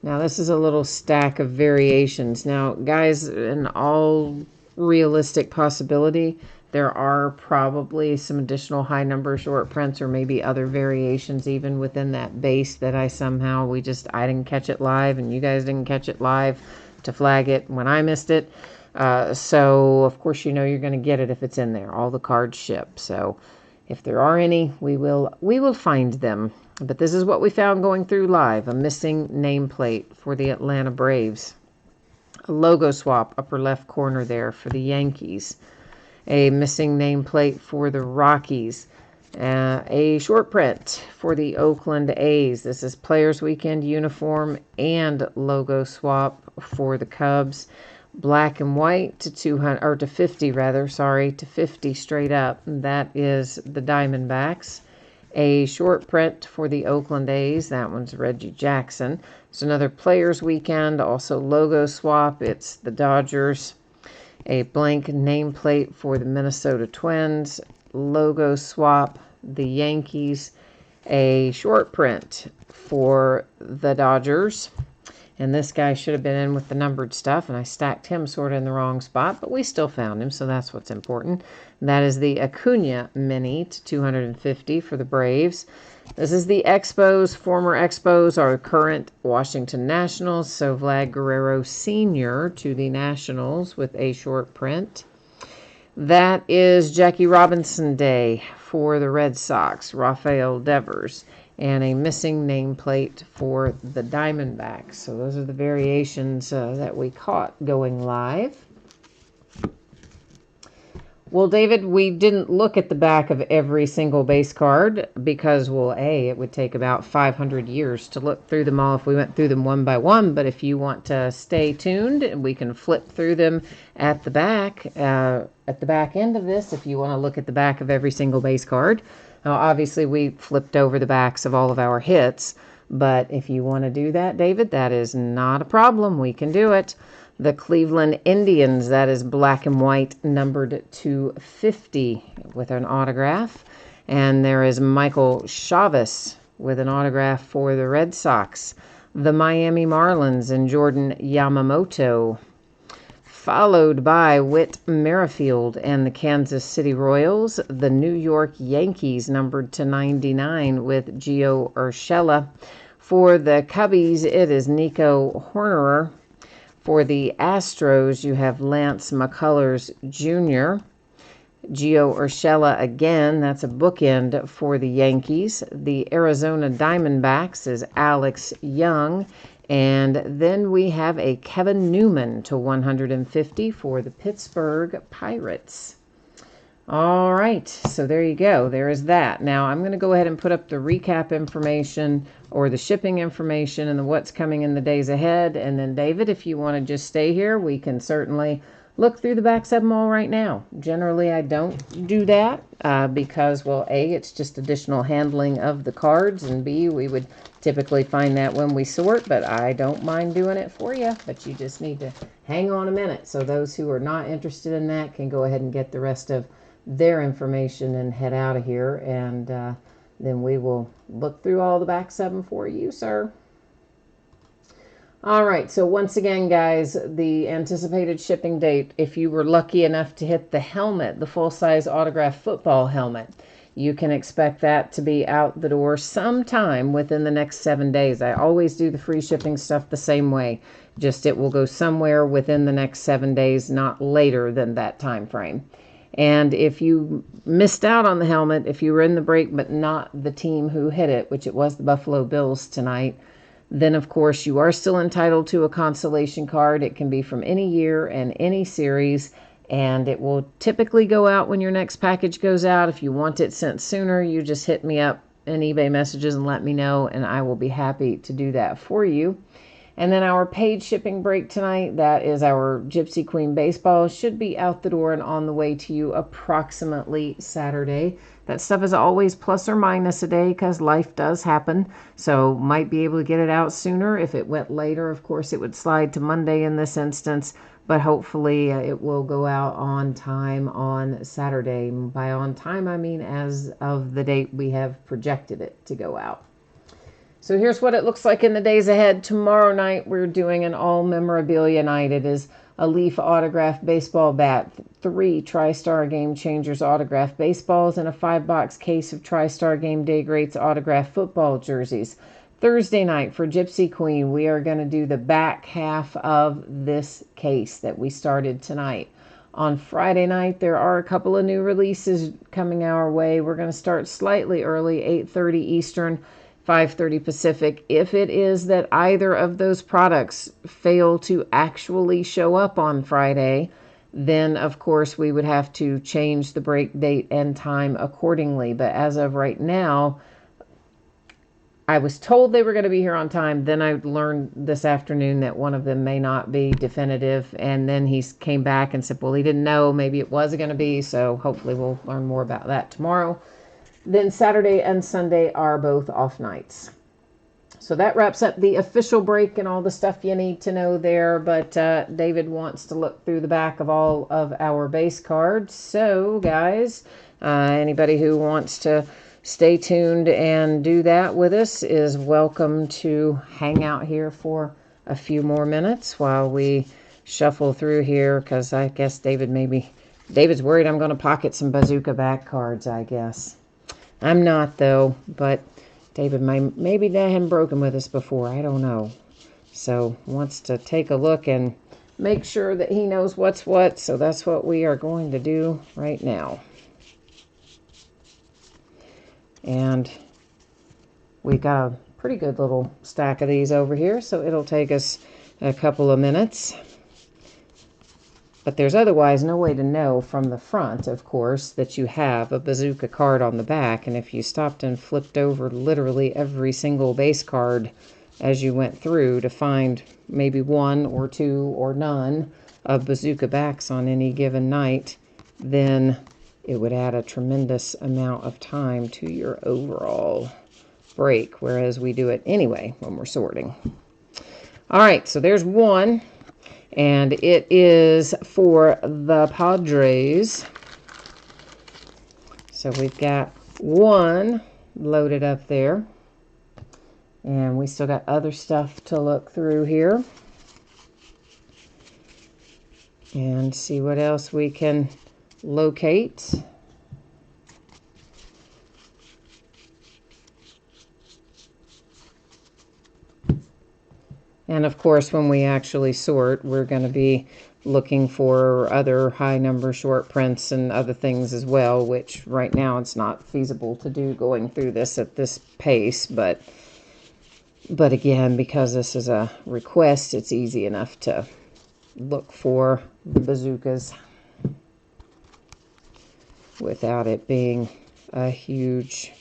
Now, this is a little stack of variations. Now, guys, in all realistic possibility, there are probably some additional high number short prints or maybe other variations even within that base that I didn't catch it live and you guys didn't catch it live to flag it when I missed it. So, of course, you know you're going to get it if it's in there. All the cards ship. So, if there are any, we will find them. But this is what we found going through live. A missing nameplate for the Atlanta Braves. A logo swap, upper left corner there for the Yankees. A missing nameplate for the Rockies. A short print for the Oakland A's. This is Players Weekend uniform and logo swap for the Cubs. Black and white to 200 or to 50 rather, sorry, to 50 straight up. That is the Diamondbacks. A short print for the Oakland A's. That one's Reggie Jackson. It's another Players Weekend, also logo swap. It's the Dodgers. A blank nameplate for the Minnesota Twins. Logo swap, the Yankees. A short print for the Dodgers. And this guy should have been in with the numbered stuff, and I stacked him sort of in the wrong spot, but we still found him, so that's what's important. That is the Acuna Mini to 250 for the Braves. This is the Expos. Former Expos are current Washington Nationals, so Vlad Guerrero Sr. to the Nationals with a short print. That is Jackie Robinson Day for the Red Sox, Rafael Devers. And a missing nameplate for the Diamondbacks. So those are the variations that we caught going live. Well, David, we didn't look at the back of every single base card because, well, it would take about 500 years to look through them all if we went through them one by one. But if you want to stay tuned, we can flip through them at the back end of this if you want to look at the back of every single base card. Now, obviously, we flipped over the backs of all of our hits, but if you want to do that, David, that is not a problem. We can do it. The Cleveland Indians, that is black and white, numbered 250 with an autograph. And there is Michael Chavis with an autograph for the Red Sox. The Miami Marlins and Jordan Yamamoto, followed by Whit Merrifield and the Kansas City Royals. The New York Yankees, numbered to 99 with Gio Urshela. For the Cubbies, it is Nico Hornerer. For the Astros, you have Lance McCullers Jr. Gio Urshela again, that's a bookend for the Yankees. The Arizona Diamondbacks is Alex Young. And then we have a Kevin Newman to 150 for the Pittsburgh Pirates. All right, so there you go. There is that. Now, I'm going to go ahead and put up the recap information or the shipping information and what's coming in the days ahead. And then, David, if you want to just stay here, we can certainly look through the backs of them all right now. Generally, I don't do that because, well, A, it's just additional handling of the cards, and B, we would typically find that when we sort, but I don't mind doing it for you. But you just need to hang on a minute. So those who are not interested in that can go ahead and get the rest of their information and head out of here. And then we will look through all the backs of them for you, sir. All right, so once again, guys, the anticipated shipping date, if you were lucky enough to hit the helmet, the full-size autographed football helmet, you can expect that to be out the door sometime within the next 7 days. I always do the free shipping stuff the same way. Just it will go somewhere within the next 7 days, not later than that time frame. And if you missed out on the helmet, if you were in the break but not the team who hit it, which it was the Buffalo Bills tonight, then, of course, you are still entitled to a consolation card. It can be from any year and any series, and it will typically go out when your next package goes out. If you want it sent sooner, you just hit me up in eBay messages and let me know, and I will be happy to do that for you. And then our paid shipping break tonight, that is our Gypsy Queen Baseball, should be out the door and on the way to you approximately Saturday. That stuff is always plus or minus a day because life does happen. So might be able to get it out sooner. If it went later, of course, it would slide to Monday in this instance. but hopefully it will go out on time on Saturday. By on time, I mean as of the date we have projected it to go out. So here's what it looks like in the days ahead. Tomorrow night, we're doing an all memorabilia night. It is a Leaf autographed baseball bat, 3 TriStar Game Changers autographed baseballs, and a 5-box case of TriStar Game Day Greats autographed football jerseys. Thursday night for Gypsy Queen, we are going to do the back half of this case that we started tonight. On Friday night, there are a couple of new releases coming our way. We're going to start slightly early, 8:30 Eastern, 5:30 Pacific. If it is that either of those products fail to actually show up on Friday, then of course we would have to change the break date and time accordingly. But as of right now, I was told they were going to be here on time. Then I learned this afternoon that one of them may not be definitive. And then he came back and said, well, he didn't know. Maybe it was going to be. So hopefully we'll learn more about that tomorrow. Then Saturday and Sunday are both off nights. So that wraps up the official break and all the stuff you need to know there. But David wants to look through the back of all of our base cards. So, guys, anybody who wants to stay tuned and do that with us is welcome to hang out here for a few more minutes while we shuffle through here, because I guess David's worried I'm going to pocket some bazooka back cards, I guess. I'm not, though, but David maybe they hadn't broken with us before. I don't know. So wants to take a look and make sure that he knows what's what. So that's what we are going to do right now. And we got a pretty good little stack of these over here, so it'll take us a couple of minutes. But there's otherwise no way to know from the front, of course, that you have a bazooka card on the back. And if you stopped and flipped over literally every single base card as you went through to find maybe 1 or 2 or none of bazooka backs on any given night, then it would add a tremendous amount of time to your overall break, whereas we do it anyway when we're sorting. All right, so there's one, and it is for the Padres. So we've got one loaded up there, and we still got other stuff to look through here and see what else we can locate. And of course, when we actually sort, we're going to be looking for other high number short prints and other things as well, which right now it's not feasible to do going through this at this pace. But again, because this is a request, it's easy enough to look for the bazookas without it being a huge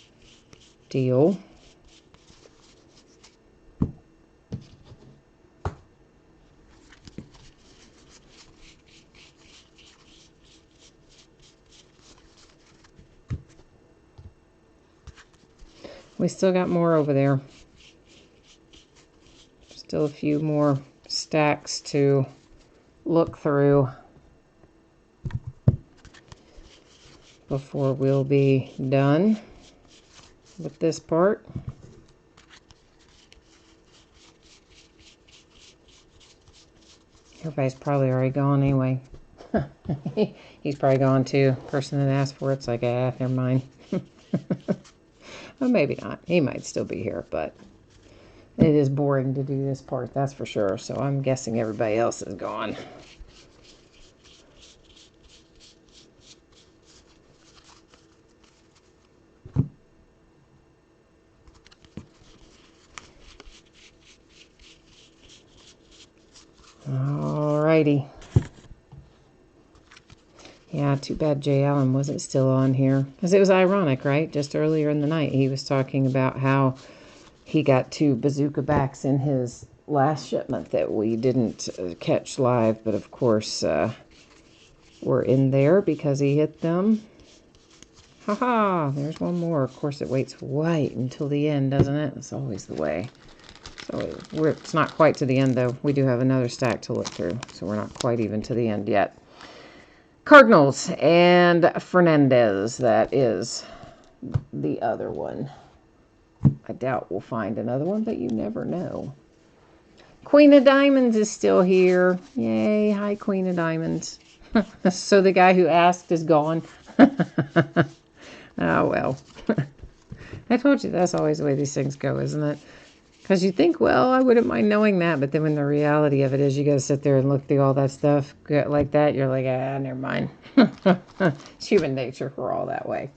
deal. We still got more over there. Still a few more stacks to look through before we'll be done with this part. Everybody's probably already gone anyway. He's probably gone too. Person that asked for it's like, never mind. Well, maybe not. He might still be here, but it is boring to do this part, that's for sure. So I'm guessing everybody else is gone. Alrighty. Yeah, too bad Jay Allen wasn't still on here. Because it was ironic, right? Just earlier in the night, he was talking about how he got 2 bazooka backs in his last shipment that we didn't catch live. But of course, we're in there because he hit them. Haha, there's one more. Of course, it waits right until the end, doesn't it? That's always the way. It's It's not quite to the end, though. We do have another stack to look through, so we're not quite even to the end yet. Cardinals and Fernandez. That is the other one. I doubt we'll find another one, but you never know. Queen of Diamonds is still here. Yay. Hi, Queen of Diamonds. So the guy who asked is gone. Oh, well. I told you that's always the way these things go, isn't it? Because you think, well, I wouldn't mind knowing that. But then when the reality of it is you got to sit there and look through all that stuff like that, you're like, never mind. It's human nature. We're all that way.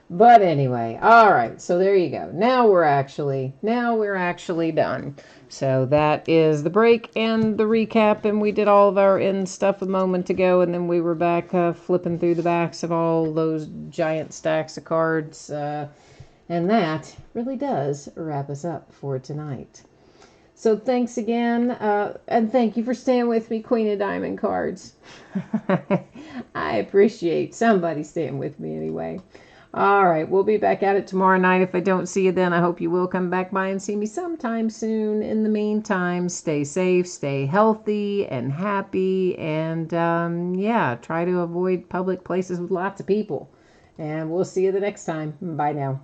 But anyway, all right. So there you go. Now we're actually done. So that is the break and the recap. And we did all of our end stuff a moment ago. And then we were back flipping through the backs of all those giant stacks of cards. And that really does wrap us up for tonight. So thanks again. And thank you for staying with me, Queen of Diamond cards. I appreciate somebody staying with me anyway. All right, we'll be back at it tomorrow night. If I don't see you then, I hope you will come back by and see me sometime soon. In the meantime, stay safe, stay healthy and happy, and yeah, try to avoid public places with lots of people. And we'll see you the next time. Bye now.